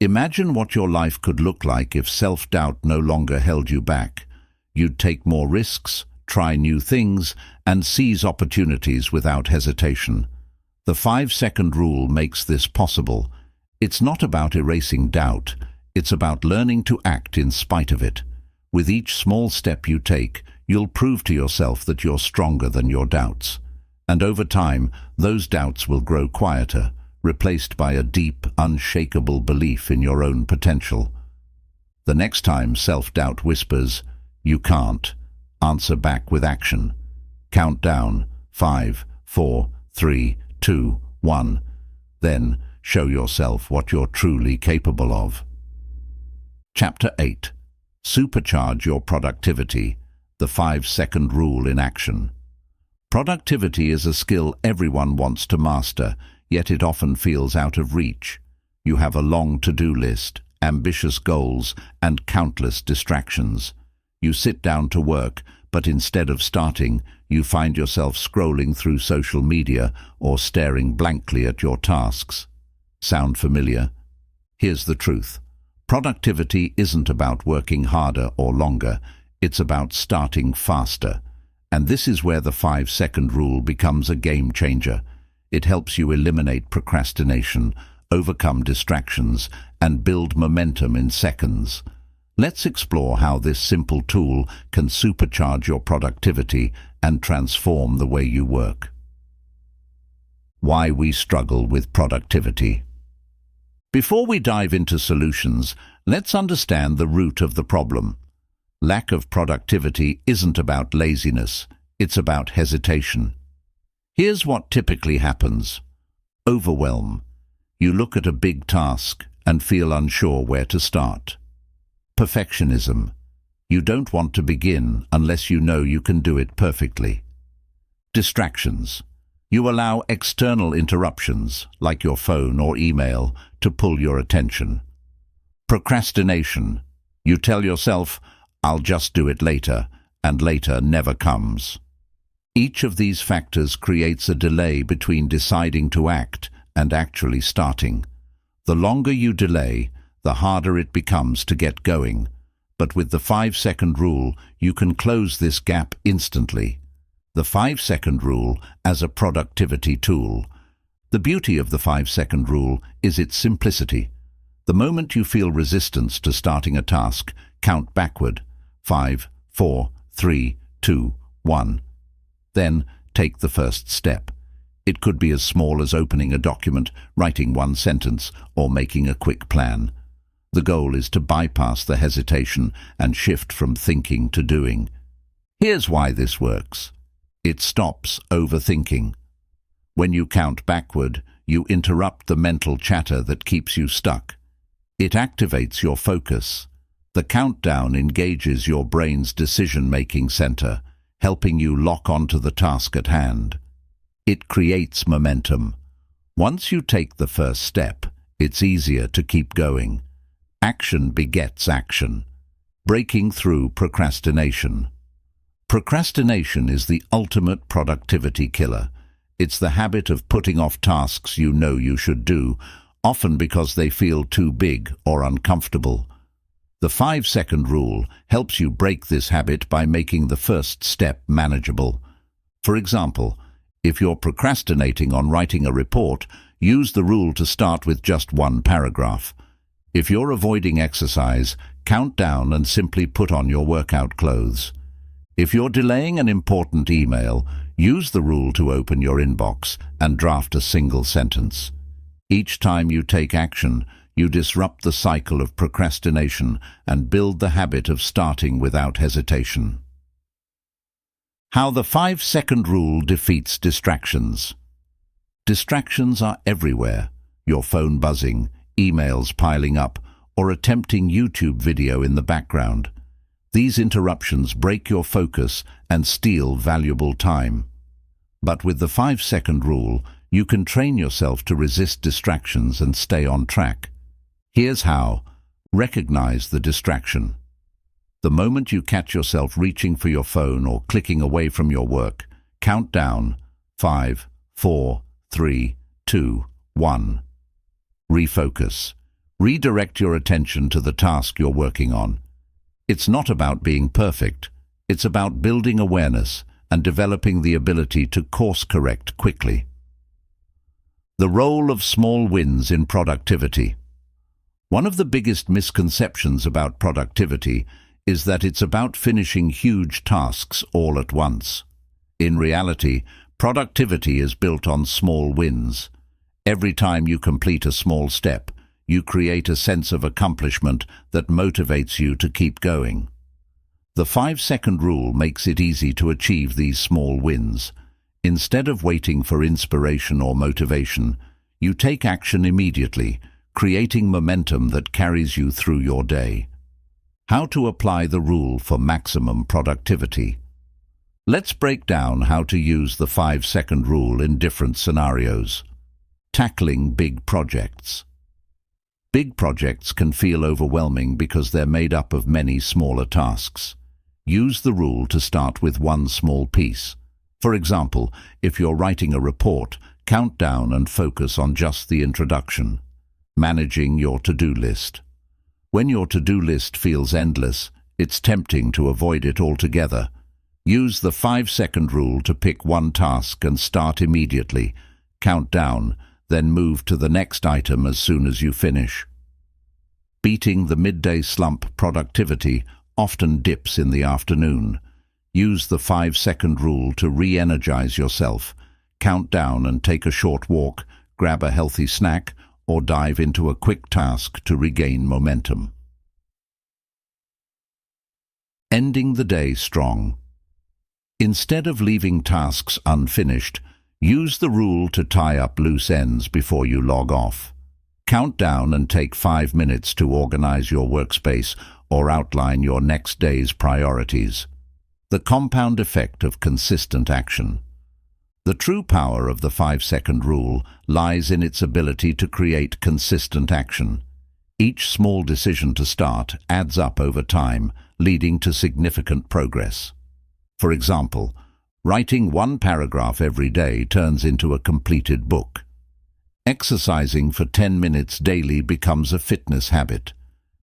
S1: Imagine what your life could look like if self-doubt no longer held you back. You'd take more risks, try new things, and seize opportunities without hesitation. The 5-second rule makes this possible. It's not about erasing doubt, it's about learning to act in spite of it. With each small step you take, you'll prove to yourself that you're stronger than your doubts. And over time, those doubts will grow quieter, replaced by a deep, unshakable belief in your own potential. The next time self-doubt whispers, "You can't," answer back with action. Count down. 5, 4, 3, 2, 1. Then show yourself what you're truly capable of. Chapter 8. Supercharge your productivity. The 5-second rule in action. Productivity is a skill everyone wants to master, yet it often feels out of reach. You have a long to-do list, ambitious goals, and countless distractions. You sit down to work, but instead of starting, you find yourself scrolling through social media or staring blankly at your tasks. Sound familiar? Here's the truth. Productivity isn't about working harder or longer, it's about starting faster. And this is where the 5-second rule becomes a game changer. It helps you eliminate procrastination, overcome distractions, and build momentum in seconds. Let's explore how this simple tool can supercharge your productivity and transform the way you work. Why we struggle with productivity. Before we dive into solutions, let's understand the root of the problem. Lack of productivity isn't about laziness, it's about hesitation. Here's what typically happens. Overwhelm. You look at a big task and feel unsure where to start. Perfectionism. You don't want to begin unless you know you can do it perfectly. Distractions. You allow external interruptions, like your phone or email, to pull your attention. Procrastination. You tell yourself, "I'll just do it later," and later never comes. Each of these factors creates a delay between deciding to act and actually starting. The longer you delay, the harder it becomes to get going. But with the 5-second rule, you can close this gap instantly. The 5-second rule as a productivity tool. The beauty of the 5-second rule is its simplicity. The moment you feel resistance to starting a task, count backward. 5, 4, 3, 2, 1. Then, take the first step. It could be as small as opening a document, writing one sentence, or making a quick plan. The goal is to bypass the hesitation and shift from thinking to doing. Here's why this works. It stops overthinking. When you count backward, you interrupt the mental chatter that keeps you stuck. It activates your focus. The countdown engages your brain's decision-making center, helping you lock onto the task at hand. It creates momentum. Once you take the first step, it's easier to keep going. Action begets action. Breaking through procrastination. Procrastination is the ultimate productivity killer. It's the habit of putting off tasks you know you should do, often because they feel too big or uncomfortable. The 5-second rule helps you break this habit by making the first step manageable. For example, if you're procrastinating on writing a report, use the rule to start with just one paragraph. If you're avoiding exercise, count down and simply put on your workout clothes. If you're delaying an important email, use the rule to open your inbox and draft a single sentence. Each time you take action, you disrupt the cycle of procrastination and build the habit of starting without hesitation. How the 5-second rule defeats distractions. Distractions are everywhere. Your phone buzzing, emails piling up, or a tempting YouTube video in the background. These interruptions break your focus and steal valuable time. But with the 5-second rule, you can train yourself to resist distractions and stay on track. Here's how. Recognize the distraction. The moment you catch yourself reaching for your phone or clicking away from your work, count down 5, 4, 3, 2, 1. Refocus. Redirect your attention to the task you're working on. It's not about being perfect. It's about building awareness and developing the ability to course-correct quickly. The role of small wins in productivity. One of the biggest misconceptions about productivity is that it's about finishing huge tasks all at once. In reality, productivity is built on small wins. Every time you complete a small step, you create a sense of accomplishment that motivates you to keep going. The 5-second rule makes it easy to achieve these small wins. Instead of waiting for inspiration or motivation, you take action immediately, creating momentum that carries you through your day. How to apply the rule for maximum productivity. Let's break down how to use the 5-second rule in different scenarios. Tackling big projects. Big projects can feel overwhelming because they're made up of many smaller tasks. Use the rule to start with one small piece. For example, if you're writing a report, count down and focus on just the introduction. Managing your to-do list. When your to-do list feels endless, it's tempting to avoid it altogether. Use the 5-second rule to pick one task and start immediately. Count down, then move to the next item as soon as you finish. Beating the midday slump. Productivity often dips in the afternoon. Use the 5-second rule to re-energize yourself. Count down and take a short walk, grab a healthy snack, or dive into a quick task to regain momentum. Ending the day strong. Instead of leaving tasks unfinished, use the rule to tie up loose ends before you log off. Count down and take 5 minutes to organize your workspace or outline your next day's priorities. The compound effect of consistent action. The true power of the 5-second rule lies in its ability to create consistent action. Each small decision to start adds up over time, leading to significant progress. For example, writing one paragraph every day turns into a completed book. Exercising for 10 minutes daily becomes a fitness habit.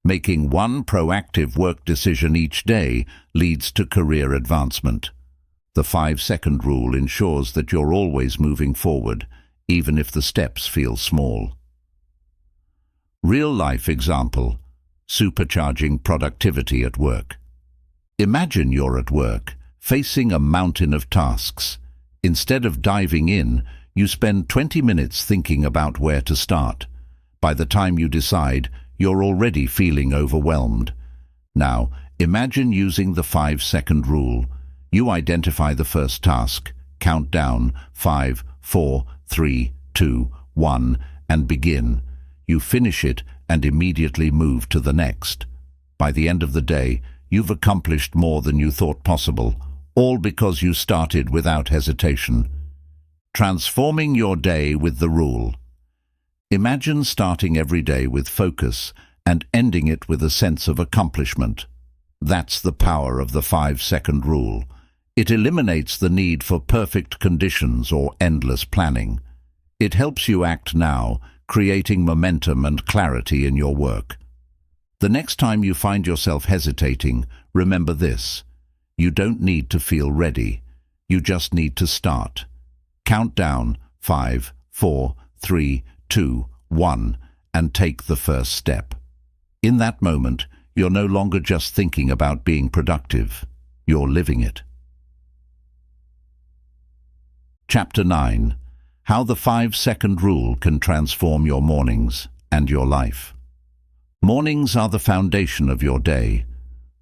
S1: Making one proactive work decision each day leads to career advancement. The 5-second rule ensures that you're always moving forward, even if the steps feel small. Real-life example: supercharging productivity at work. Imagine you're at work, facing a mountain of tasks. Instead of diving in, you spend 20 minutes thinking about where to start. By the time you decide, you're already feeling overwhelmed. Now, imagine using the 5-second rule. You identify the first task, count down 5, 4, 3, 2, 1, and begin. You finish it and immediately move to the next. By the end of the day, you've accomplished more than you thought possible, all because you started without hesitation. Transforming your day with the rule. Imagine starting every day with focus and ending it with a sense of accomplishment. That's the power of the 5-second rule. It eliminates the need for perfect conditions or endless planning. It helps you act now, creating momentum and clarity in your work. The next time you find yourself hesitating, remember this. You don't need to feel ready. You just need to start. Count down 5, 4, 3, 2, 1, and take the first step. In that moment, you're no longer just thinking about being productive. You're living it. Chapter 9. How the 5-second rule can transform your mornings and your life. Mornings are the foundation of your day.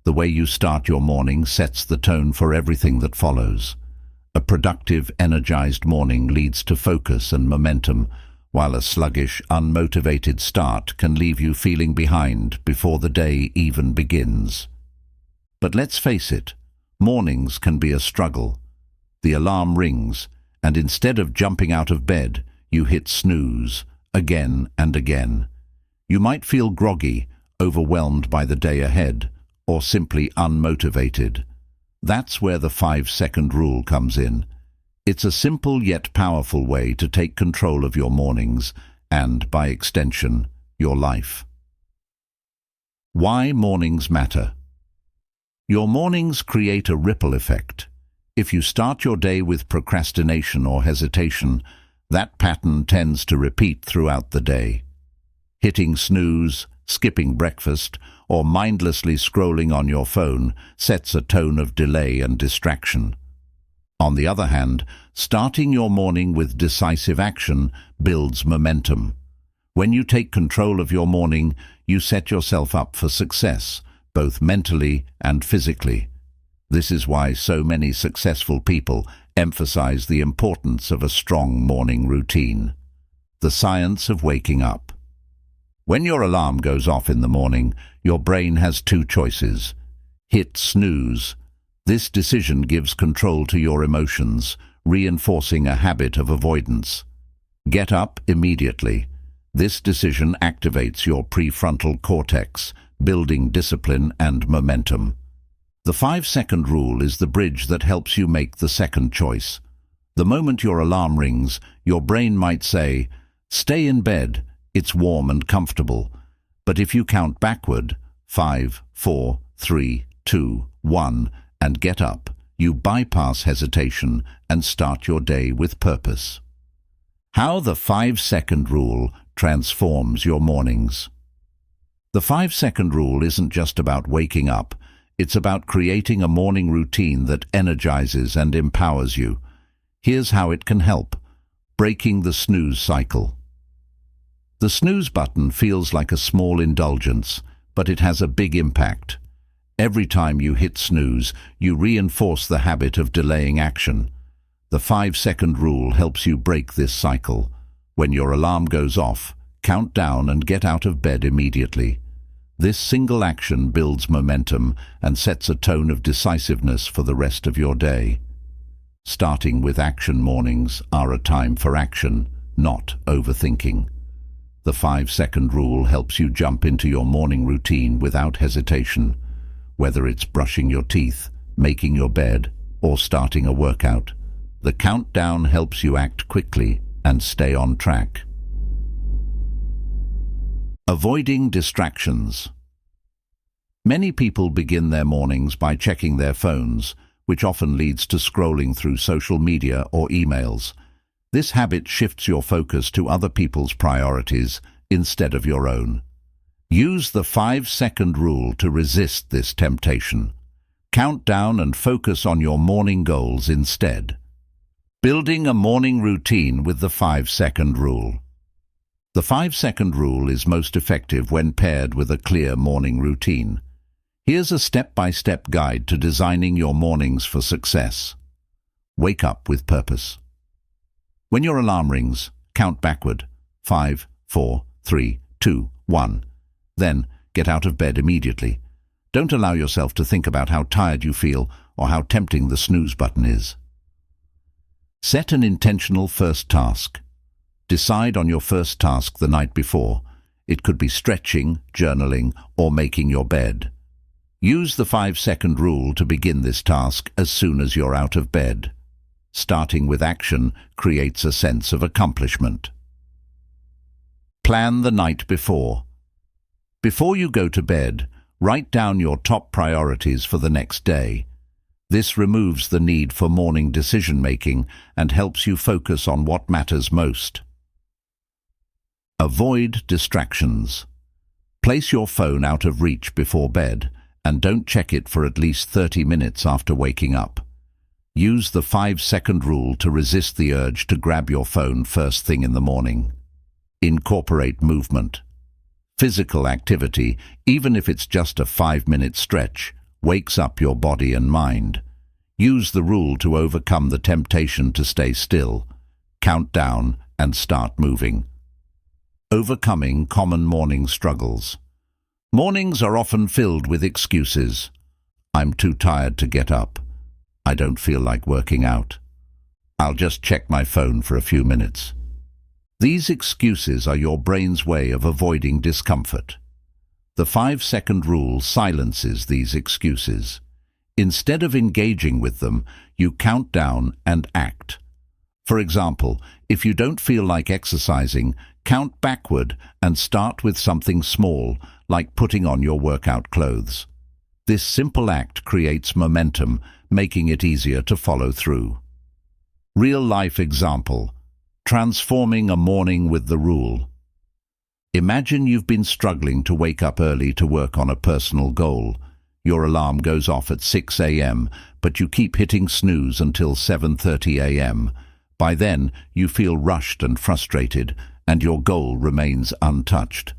S1: The way you start your morning sets the tone for everything that follows. A productive, energized morning leads to focus and momentum, while a sluggish, unmotivated start can leave you feeling behind before the day even begins. But let's face it, mornings can be a struggle. The alarm rings, and instead of jumping out of bed, you hit snooze again and again. You might feel groggy, overwhelmed by the day ahead, or simply unmotivated. That's where the 5-second rule comes in. It's a simple yet powerful way to take control of your mornings and, by extension, your life. Why mornings matter. Your mornings create a ripple effect. If you start your day with procrastination or hesitation, that pattern tends to repeat throughout the day. Hitting snooze, skipping breakfast, or mindlessly scrolling on your phone sets a tone of delay and distraction. On the other hand, starting your morning with decisive action builds momentum. When you take control of your morning, you set yourself up for success, both mentally and physically. This is why so many successful people emphasize the importance of a strong morning routine. The science of waking up. When your alarm goes off in the morning, your brain has two choices. Hit snooze. This decision gives control to your emotions, reinforcing a habit of avoidance. Get up immediately. This decision activates your prefrontal cortex, building discipline and momentum. The 5-second rule is the bridge that helps you make the second choice. The moment your alarm rings, your brain might say, "Stay in bed, it's warm and comfortable." But if you count backward, 5, 4, 3, 2, 1, and get up, you bypass hesitation and start your day with purpose. How the 5-second rule transforms your mornings. The 5-second rule isn't just about waking up. It's about creating a morning routine that energizes and empowers you. Here's how it can help. Breaking the snooze cycle. The snooze button feels like a small indulgence, but it has a big impact. Every time you hit snooze, you reinforce the habit of delaying action. The 5-second rule helps you break this cycle. When your alarm goes off, count down and get out of bed immediately. This single action builds momentum and sets a tone of decisiveness for the rest of your day. Starting with action mornings are a time for action, not overthinking. The 5-second rule helps you jump into your morning routine without hesitation. Whether it's brushing your teeth, making your bed, or starting a workout, the countdown helps you act quickly and stay on track. Avoiding distractions. Many people begin their mornings by checking their phones, which often leads to scrolling through social media or emails. This habit shifts your focus to other people's priorities instead of your own. Use the 5-second rule to resist this temptation. Count down and focus on your morning goals instead. Building a morning routine with the 5-second rule. The 5-second rule is most effective when paired with a clear morning routine. Here's a step-by-step guide to designing your mornings for success. Wake up with purpose. When your alarm rings, count backward. 5, 4, 3, 2, 1. Then, get out of bed immediately. Don't allow yourself to think about how tired you feel or how tempting the snooze button is. Set an intentional first task. Decide on your first task the night before. It could be stretching, journaling, or making your bed. Use the 5-second rule to begin this task as soon as you're out of bed. Starting with action creates a sense of accomplishment. Plan the night before. Before you go to bed, write down your top priorities for the next day. This removes the need for morning decision-making and helps you focus on what matters most. Avoid distractions. Place your phone out of reach before bed and don't check it for at least 30 minutes after waking up. Use the 5-second rule to resist the urge to grab your phone first thing in the morning. Incorporate movement. Physical activity, even if it's just a 5-minute stretch, wakes up your body and mind. Use the rule to overcome the temptation to stay still. Count down and start moving. Overcoming common morning struggles. Mornings are often filled with excuses. I'm too tired to get up. I don't feel like working out. I'll just check my phone for a few minutes. These excuses are your brain's way of avoiding discomfort. The 5-second rule silences these excuses. Instead of engaging with them, you count down and act. For example, if you don't feel like exercising, count backward and start with something small, like putting on your workout clothes. This simple act creates momentum, making it easier to follow through. Real-life example. Transforming a morning with the rule. Imagine you've been struggling to wake up early to work on a personal goal. Your alarm goes off at 6 a.m., but you keep hitting snooze until 7:30 a.m. By then, you feel rushed and frustrated, and your goal remains untouched.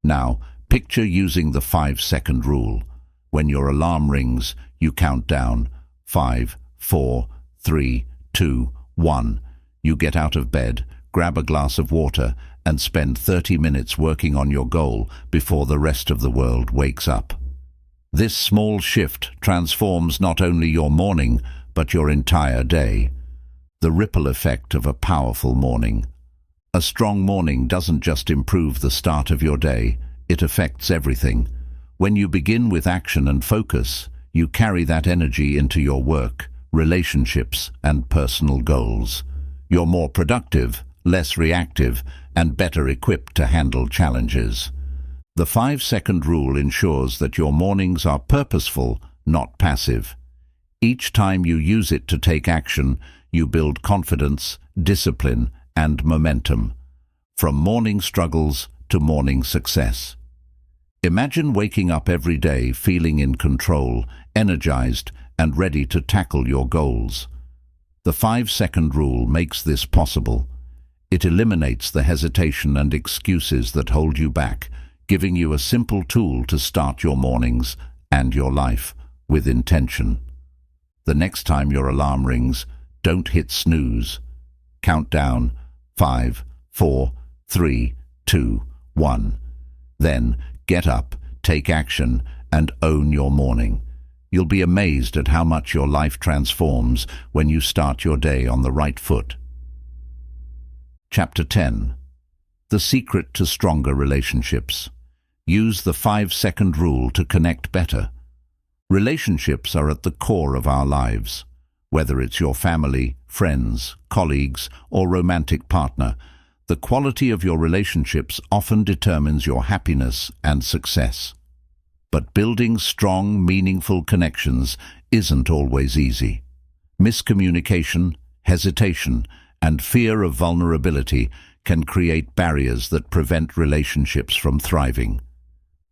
S1: Now, picture using the 5-second rule. When your alarm rings, you count down. 5, 4, 3, 2, 1. You get out of bed, grab a glass of water, and spend 30 minutes working on your goal before the rest of the world wakes up. This small shift transforms not only your morning, but your entire day. The ripple effect of a powerful morning. A strong morning doesn't just improve the start of your day, it affects everything. When you begin with action and focus, you carry that energy into your work, relationships, and personal goals. You're more productive, less reactive, and better equipped to handle challenges. The 5-second rule ensures that your mornings are purposeful, not passive. Each time you use it to take action, you build confidence, discipline, and momentum. From morning struggles to morning success. Imagine waking up every day feeling in control, energized, and ready to tackle your goals. The 5-second rule makes this possible. It eliminates the hesitation and excuses that hold you back, giving you a simple tool to start your mornings and your life with intention. The next time your alarm rings, don't hit snooze. Count down. 5, 4, 3, 2, 1. Then get up, take action, and own your morning. You'll be amazed at how much your life transforms when you start your day on the right foot. Chapter 10. The secret to stronger relationships. Use the 5-second rule to connect better. Relationships are at the core of our lives. Whether it's your family, friends, colleagues, or romantic partner, the quality of your relationships often determines your happiness and success. But building strong, meaningful connections isn't always easy. Miscommunication, hesitation, and fear of vulnerability can create barriers that prevent relationships from thriving.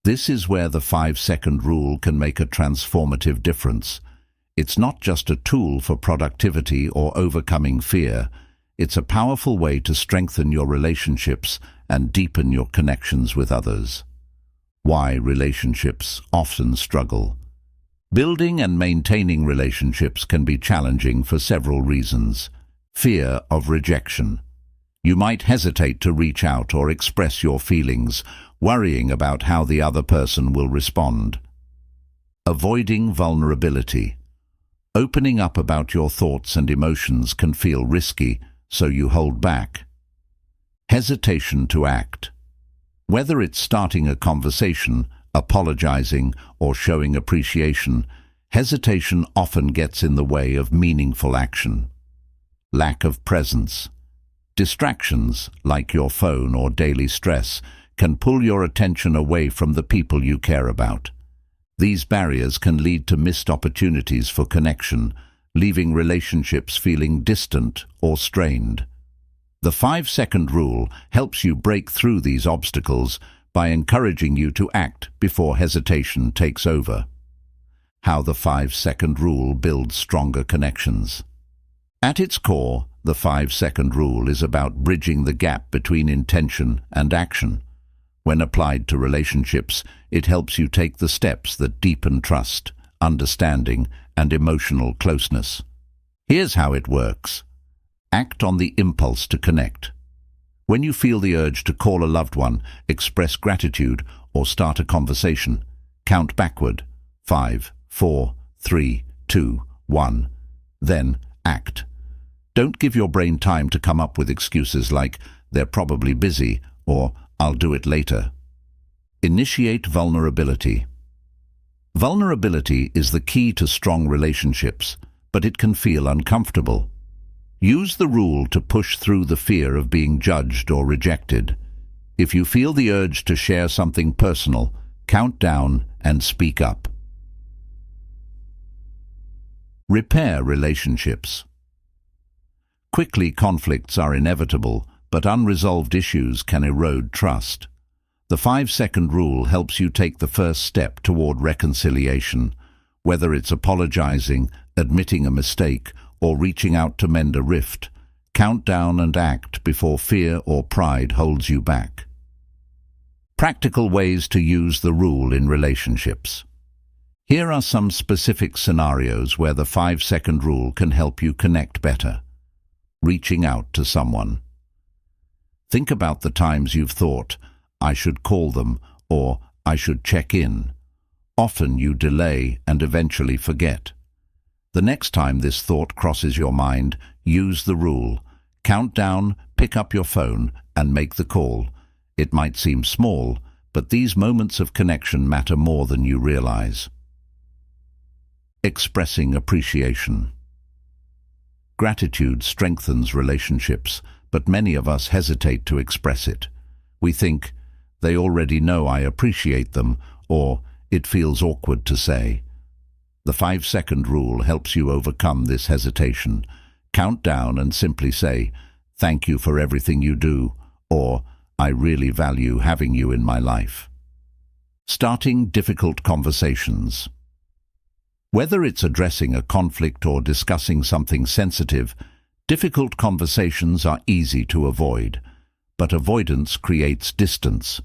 S1: This is where the 5-second rule can make a transformative difference. It's not just a tool for productivity or overcoming fear. It's a powerful way to strengthen your relationships and deepen your connections with others. Why relationships often struggle. Building and maintaining relationships can be challenging for several reasons. Fear of rejection. You might hesitate to reach out or express your feelings, worrying about how the other person will respond. Avoiding vulnerability. Opening up about your thoughts and emotions can feel risky, so you hold back. Hesitation to act. Whether it's starting a conversation, apologizing, or showing appreciation, hesitation often gets in the way of meaningful action. Lack of presence. Distractions, like your phone or daily stress, can pull your attention away from the people you care about. These barriers can lead to missed opportunities for connection, leaving relationships feeling distant or strained. The 5-second rule helps you break through these obstacles by encouraging you to act before hesitation takes over. How the 5-second rule builds stronger connections. At its core, the 5-second rule is about bridging the gap between intention and action. When applied to relationships, it helps you take the steps that deepen trust, understanding, and emotional closeness. Here's how it works. Act on the impulse to connect. When you feel the urge to call a loved one, express gratitude, or start a conversation, count backward. 5, 4, 3, 2, 1. Then act. Don't give your brain time to come up with excuses like, "They're probably busy," or "I'll do it later." Initiate vulnerability. Vulnerability is the key to strong relationships, but it can feel uncomfortable. Use the rule to push through the fear of being judged or rejected. If you feel the urge to share something personal, count down and speak up. Repair relationships. Quickly, conflicts are inevitable, but unresolved issues can erode trust. The 5-second rule helps you take the first step toward reconciliation, whether it's apologizing, admitting a mistake, or reaching out to mend a rift. Count down and act before fear or pride holds you back. Practical ways to use the rule in relationships. Here are some specific scenarios where the 5-second rule can help you connect better. Reaching out to someone. Think about the times you've thought, "I should call them," or "I should check in." Often you delay and eventually forget. The next time this thought crosses your mind, use the rule. Count down, pick up your phone, and make the call. It might seem small, but these moments of connection matter more than you realize. Expressing appreciation. Gratitude strengthens relationships, but many of us hesitate to express it. We think, "They already know I appreciate them," or "It feels awkward to say." The 5-second rule helps you overcome this hesitation. Count down and simply say, "Thank you for everything you do," or "I really value having you in my life." Starting difficult conversations. Whether it's addressing a conflict or discussing something sensitive, difficult conversations are easy to avoid, but avoidance creates distance.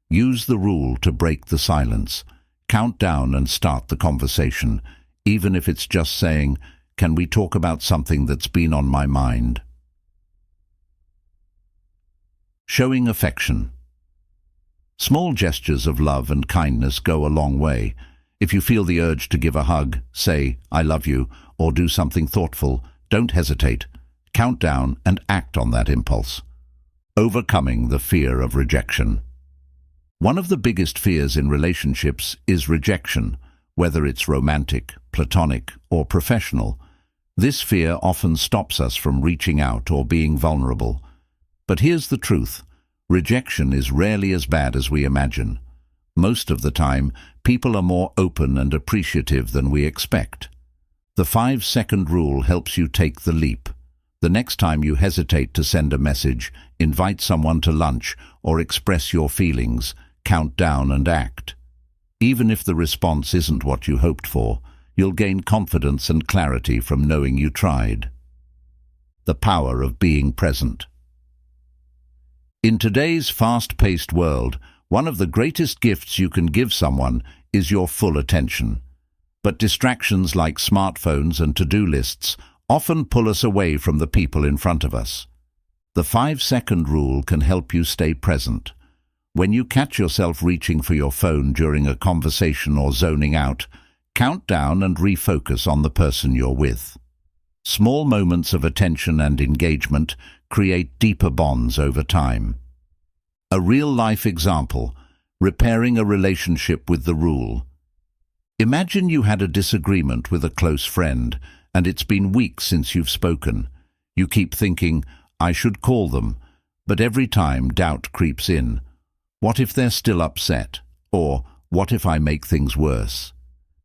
S1: Use the rule to break the silence. Count down and start the conversation, even if it's just saying, "Can we talk about something that's been on my mind?" Showing affection. Small gestures of love and kindness go a long way. If you feel the urge to give a hug, say, "I love you," or do something thoughtful, don't hesitate. Count down and act on that impulse. Overcoming the fear of rejection. One of the biggest fears in relationships is rejection, whether it's romantic, platonic, or professional. This fear often stops us from reaching out or being vulnerable. But here's the truth. Rejection is rarely as bad as we imagine. Most of the time, people are more open and appreciative than we expect. The 5-second rule helps you take the leap. The next time you hesitate to send a message, invite someone to lunch, or express your feelings, count down and act. Even if the response isn't what you hoped for, you'll gain confidence and clarity from knowing you tried. The power of being present. In today's fast-paced world, one of the greatest gifts you can give someone is your full attention. But distractions like smartphones and to-do lists often pull us away from the people in front of us. The 5-second rule can help you stay present. When you catch yourself reaching for your phone during a conversation or zoning out, count down and refocus on the person you're with. Small moments of attention and engagement create deeper bonds over time. A real-life example: repairing a relationship with the rule. Imagine you had a disagreement with a close friend, and it's been weeks since you've spoken. You keep thinking, "I should call them," but every time doubt creeps in. What if they're still upset? Or, what if I make things worse?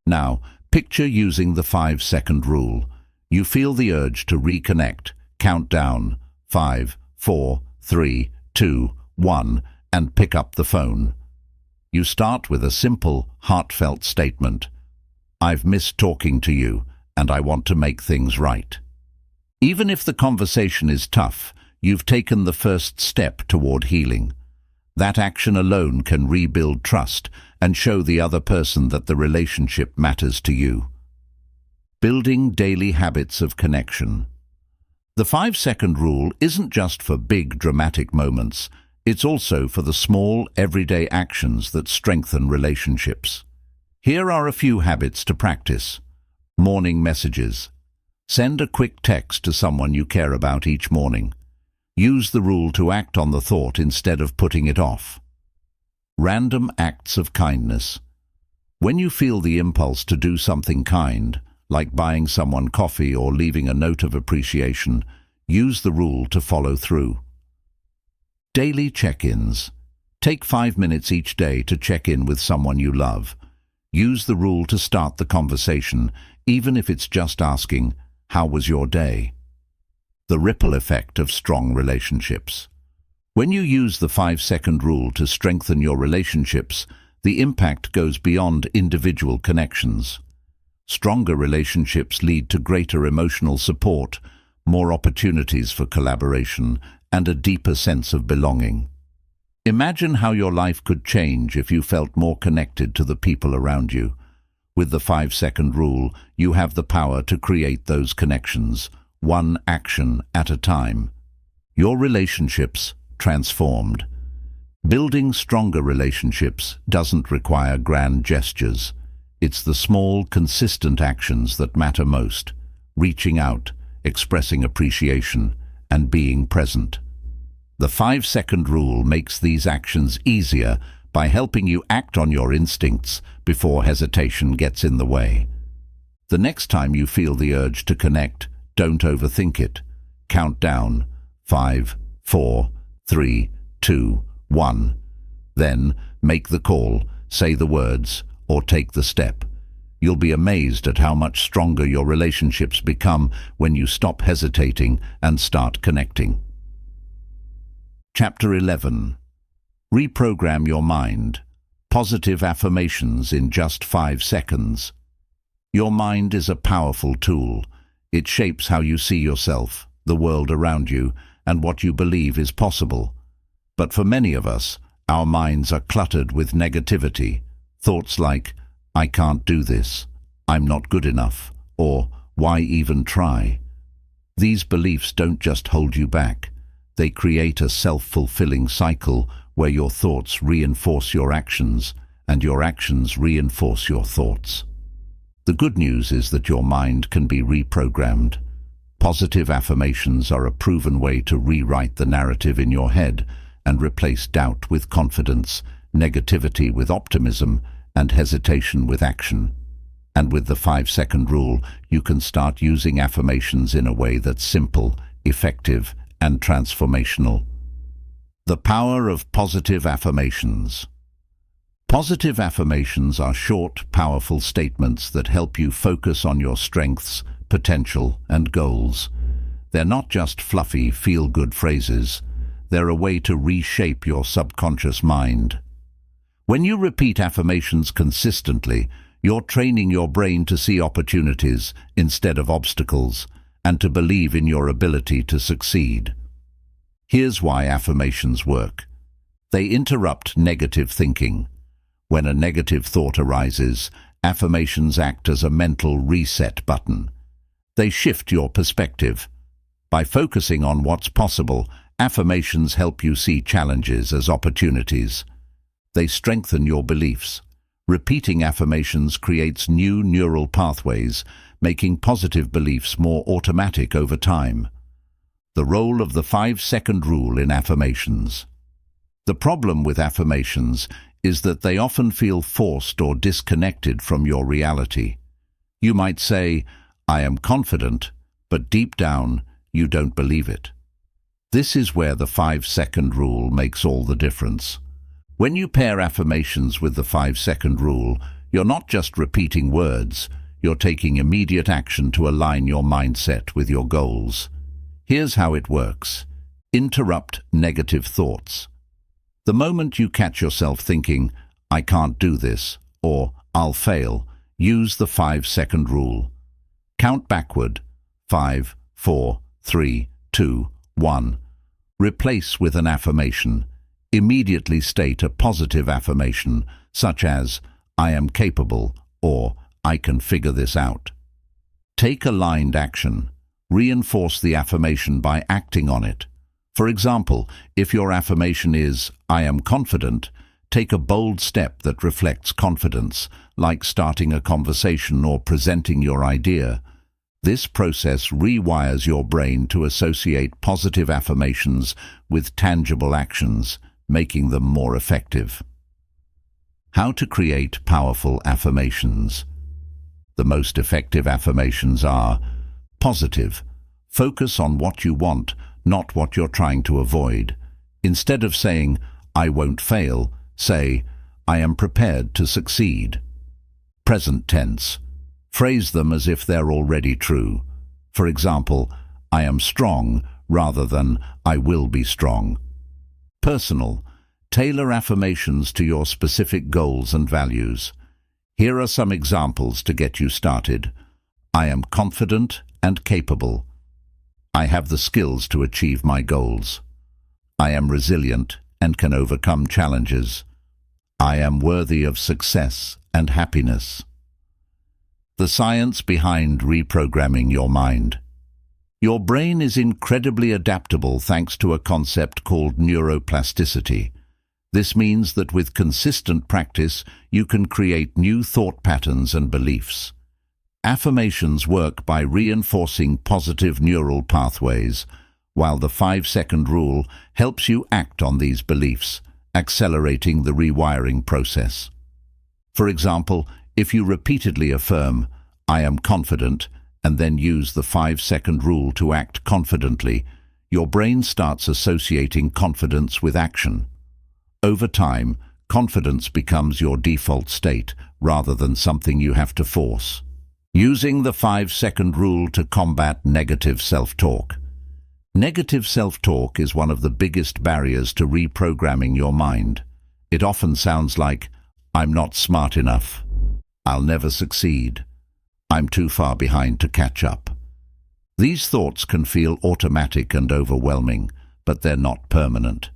S1: Now, picture using the 5-second rule. You feel the urge to reconnect. Count down 5, 4, 3, 2, 1, and pick up the phone. You start with a simple, heartfelt statement. "I've missed talking to you, and I want to make things right." Even if the conversation is tough, you've taken the first step toward healing. That action alone can rebuild trust and show the other person that the relationship matters to you. Building daily habits of connection. The 5-second rule isn't just for big, dramatic moments. It's also for the small, everyday actions that strengthen relationships. Here are a few habits to practice. Morning messages. Send a quick text to someone you care about each morning. Use the rule to act on the thought instead of putting it off. Random acts of kindness. When you feel the impulse to do something kind, like buying someone coffee or leaving a note of appreciation, use the rule to follow through. Daily check-ins. Take 5 minutes each day to check in with someone you love. Use the rule to start the conversation, even if it's just asking, "How was your day?" The ripple effect of strong relationships. When you use the 5-second rule to strengthen your relationships, the impact goes beyond individual connections. Stronger relationships lead to greater emotional support, more opportunities for collaboration, and a deeper sense of belonging. Imagine how your life could change if you felt more connected to the people around you. With the 5-second rule, you have the power to create those connections, one action at a time. Your relationships transformed. Building stronger relationships doesn't require grand gestures. It's the small, consistent actions that matter most. Reaching out, expressing appreciation, and being present. The 5-second rule makes these actions easier by helping you act on your instincts before hesitation gets in the way. The next time you feel the urge to connect, don't overthink it. Count down 5, 4, 3, 2, 1. Then make the call, say the words, or take the step. You'll be amazed at how much stronger your relationships become when you stop hesitating and start connecting. Chapter 11. Reprogram your mind. Positive affirmations in just 5 seconds. Your mind is a powerful tool. It shapes how you see yourself, the world around you, and what you believe is possible. But for many of us, our minds are cluttered with negativity. Thoughts like, "I can't do this," "I'm not good enough," or "Why even try?" These beliefs don't just hold you back. They create a self-fulfilling cycle where your thoughts reinforce your actions, and your actions reinforce your thoughts. The good news is that your mind can be reprogrammed. Positive affirmations are a proven way to rewrite the narrative in your head and replace doubt with confidence, negativity with optimism, and hesitation with action. And with the 5-second rule, you can start using affirmations in a way that's simple, effective, and transformational. The power of positive affirmations. Positive affirmations are short, powerful statements that help you focus on your strengths, potential, and goals. They're not just fluffy, feel-good phrases. They're a way to reshape your subconscious mind. When you repeat affirmations consistently, you're training your brain to see opportunities instead of obstacles and to believe in your ability to succeed. Here's why affirmations work. They interrupt negative thinking. When a negative thought arises, affirmations act as a mental reset button. They shift your perspective. By focusing on what's possible, affirmations help you see challenges as opportunities. They strengthen your beliefs. Repeating affirmations creates new neural pathways, making positive beliefs more automatic over time. The role of the 5-second rule in affirmations. The problem with affirmations is that they often feel forced or disconnected from your reality. You might say, "I am confident," but deep down, you don't believe it. This is where the 5-second rule makes all the difference. When you pair affirmations with the 5-second rule, you're not just repeating words, you're taking immediate action to align your mindset with your goals. Here's how it works. Interrupt negative thoughts. The moment you catch yourself thinking, "I can't do this," or "I'll fail," use the 5-second rule. Count backward. 5, 4, 3, 2, 1. Replace with an affirmation. Immediately state a positive affirmation, such as, "I am capable," or "I can figure this out." Take aligned action. Reinforce the affirmation by acting on it. For example, if your affirmation is, "I am confident," take a bold step that reflects confidence, like starting a conversation or presenting your idea. This process rewires your brain to associate positive affirmations with tangible actions, making them more effective. How to create powerful affirmations. The most effective affirmations are positive. Focus on what you want, not what you're trying to avoid. Instead of saying, "I won't fail," say, "I am prepared to succeed." Present tense. Phrase them as if they're already true. For example, "I am strong," rather than "I will be strong." Personal. Tailor affirmations to your specific goals and values. Here are some examples to get you started. I am confident and capable. I have the skills to achieve my goals. I am resilient and can overcome challenges. I am worthy of success and happiness. The science behind reprogramming your mind. Your brain is incredibly adaptable thanks to a concept called neuroplasticity. This means that with consistent practice, you can create new thought patterns and beliefs. Affirmations work by reinforcing positive neural pathways, while the 5-second rule helps you act on these beliefs, accelerating the rewiring process. For example, if you repeatedly affirm, "I am confident," and then use the 5-second rule to act confidently, your brain starts associating confidence with action. Over time, confidence becomes your default state rather than something you have to force. Using the 5-second rule to combat negative self-talk. Negative self-talk is one of the biggest barriers to reprogramming your mind. It often sounds like, "I'm not smart enough," "I'll never succeed," "I'm too far behind to catch up." These thoughts can feel automatic and overwhelming, but they're not permanent.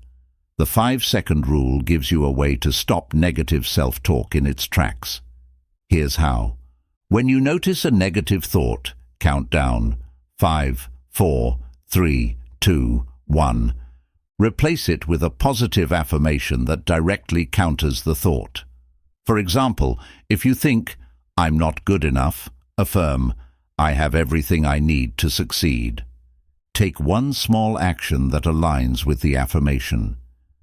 S1: The 5-second rule gives you a way to stop negative self-talk in its tracks. Here's how. When you notice a negative thought, count down. 5, 4, 3, 2, 1. Replace it with a positive affirmation that directly counters the thought. For example, if you think, "I'm not good enough," affirm, "I have everything I need to succeed." Take one small action that aligns with the affirmation.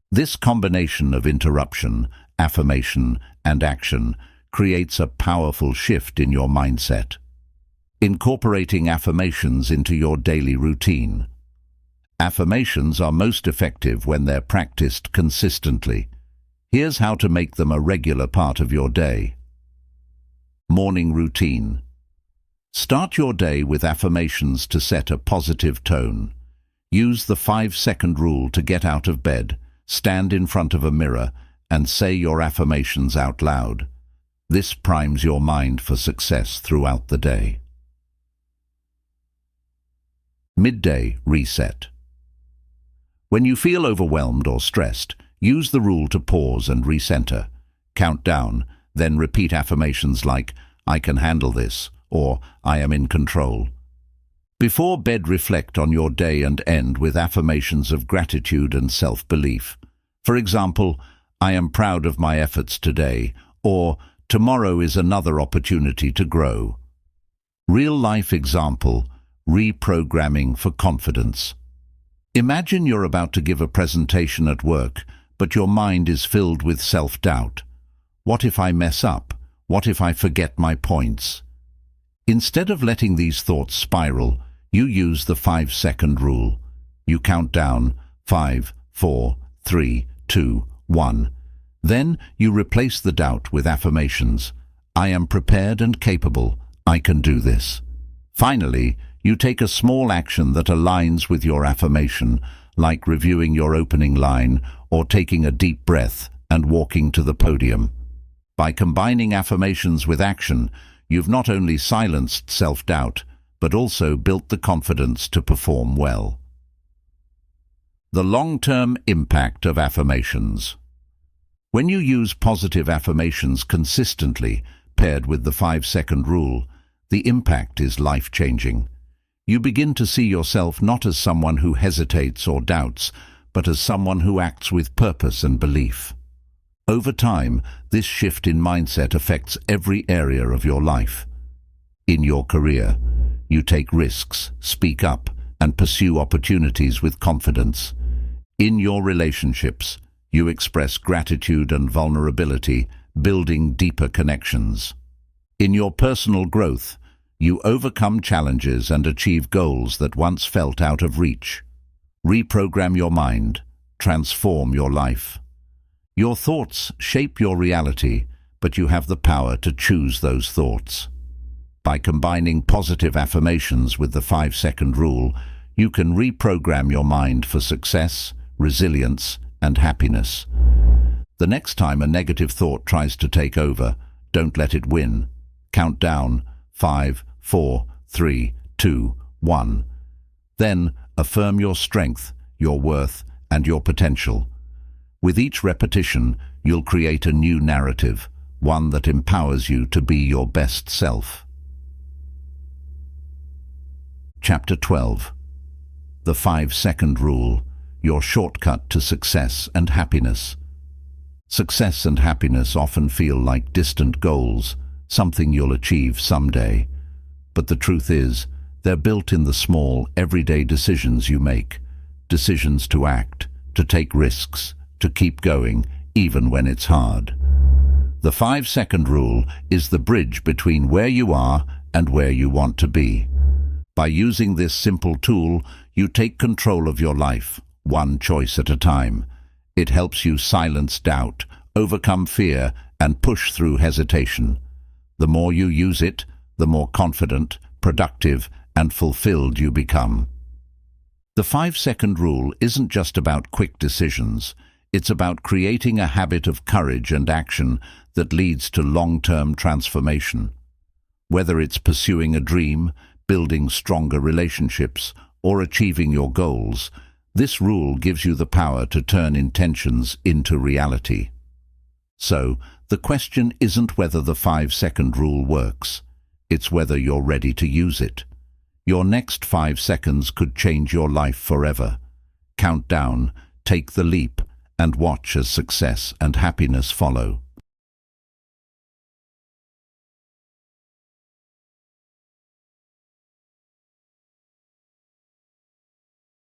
S1: This combination of interruption, affirmation, and action creates a powerful shift in your mindset. Incorporating affirmations into your daily routine. Affirmations are most effective when they're practiced consistently. Here's how to make them a regular part of your day. Morning routine. Start your day with affirmations to set a positive tone. Use the 5-second rule to get out of bed, stand in front of a mirror, and say your affirmations out loud. This primes your mind for success throughout the day. Midday reset. When you feel overwhelmed or stressed, use the rule to pause and recenter. Count down, then repeat affirmations like, "I can handle this," or "I am in control." Before bed, reflect on your day and end with affirmations of gratitude and self-belief. For example, "I am proud of my efforts today," or "Tomorrow is another opportunity to grow." Real-life example, reprogramming for confidence. Imagine you're about to give a presentation at work, but your mind is filled with self-doubt. What if I mess up? What if I forget my points? Instead of letting these thoughts spiral, you use the 5-second rule. You count down 5, 4, 3, 2, 1. Then you replace the doubt with affirmations. "I am prepared and capable. I can do this." Finally, you take a small action that aligns with your affirmation, like reviewing your opening line or taking a deep breath and walking to the podium. By combining affirmations with action, you've not only silenced self-doubt, but also built the confidence to perform well. The long-term impact of affirmations. When you use positive affirmations consistently, paired with the 5-second rule, the impact is life-changing. You begin to see yourself not as someone who hesitates or doubts, but as someone who acts with purpose and belief. Over time, this shift in mindset affects every area of your life. In your career, you take risks, speak up, and pursue opportunities with confidence. In your relationships, you express gratitude and vulnerability, building deeper connections. In your personal growth, you overcome challenges and achieve goals that once felt out of reach. Reprogram your mind, transform your life. Your thoughts shape your reality, but you have the power to choose those thoughts. By combining positive affirmations with the 5-second rule, you can reprogram your mind for success, resilience, and happiness. The next time a negative thought tries to take over, don't let it win. Count down 5, 4, 3, 2, 1. Then affirm your strength, your worth, and your potential. With each repetition, you'll create a new narrative, one that empowers you to be your best self. Chapter 12. The 5-second rule, your shortcut to success and happiness. Success and happiness often feel like distant goals, something you'll achieve someday. But the truth is, they're built in the small, everyday decisions you make. Decisions to act, to take risks, to keep going, even when it's hard. The 5-second rule is the bridge between where you are and where you want to be. By using this simple tool, you take control of your life, one choice at a time. It helps you silence doubt, overcome fear, and push through hesitation. The more you use it, the more confident, productive, and fulfilled you become. The 5-second rule isn't just about quick decisions. It's about creating a habit of courage and action that leads to long-term transformation. Whether it's pursuing a dream, building stronger relationships, or achieving your goals, this rule gives you the power to turn intentions into reality. So, the question isn't whether the 5-second rule works. It's whether you're ready to use it. Your next 5 seconds could change your life forever. Count down, take the leap, and watch as success and happiness follow.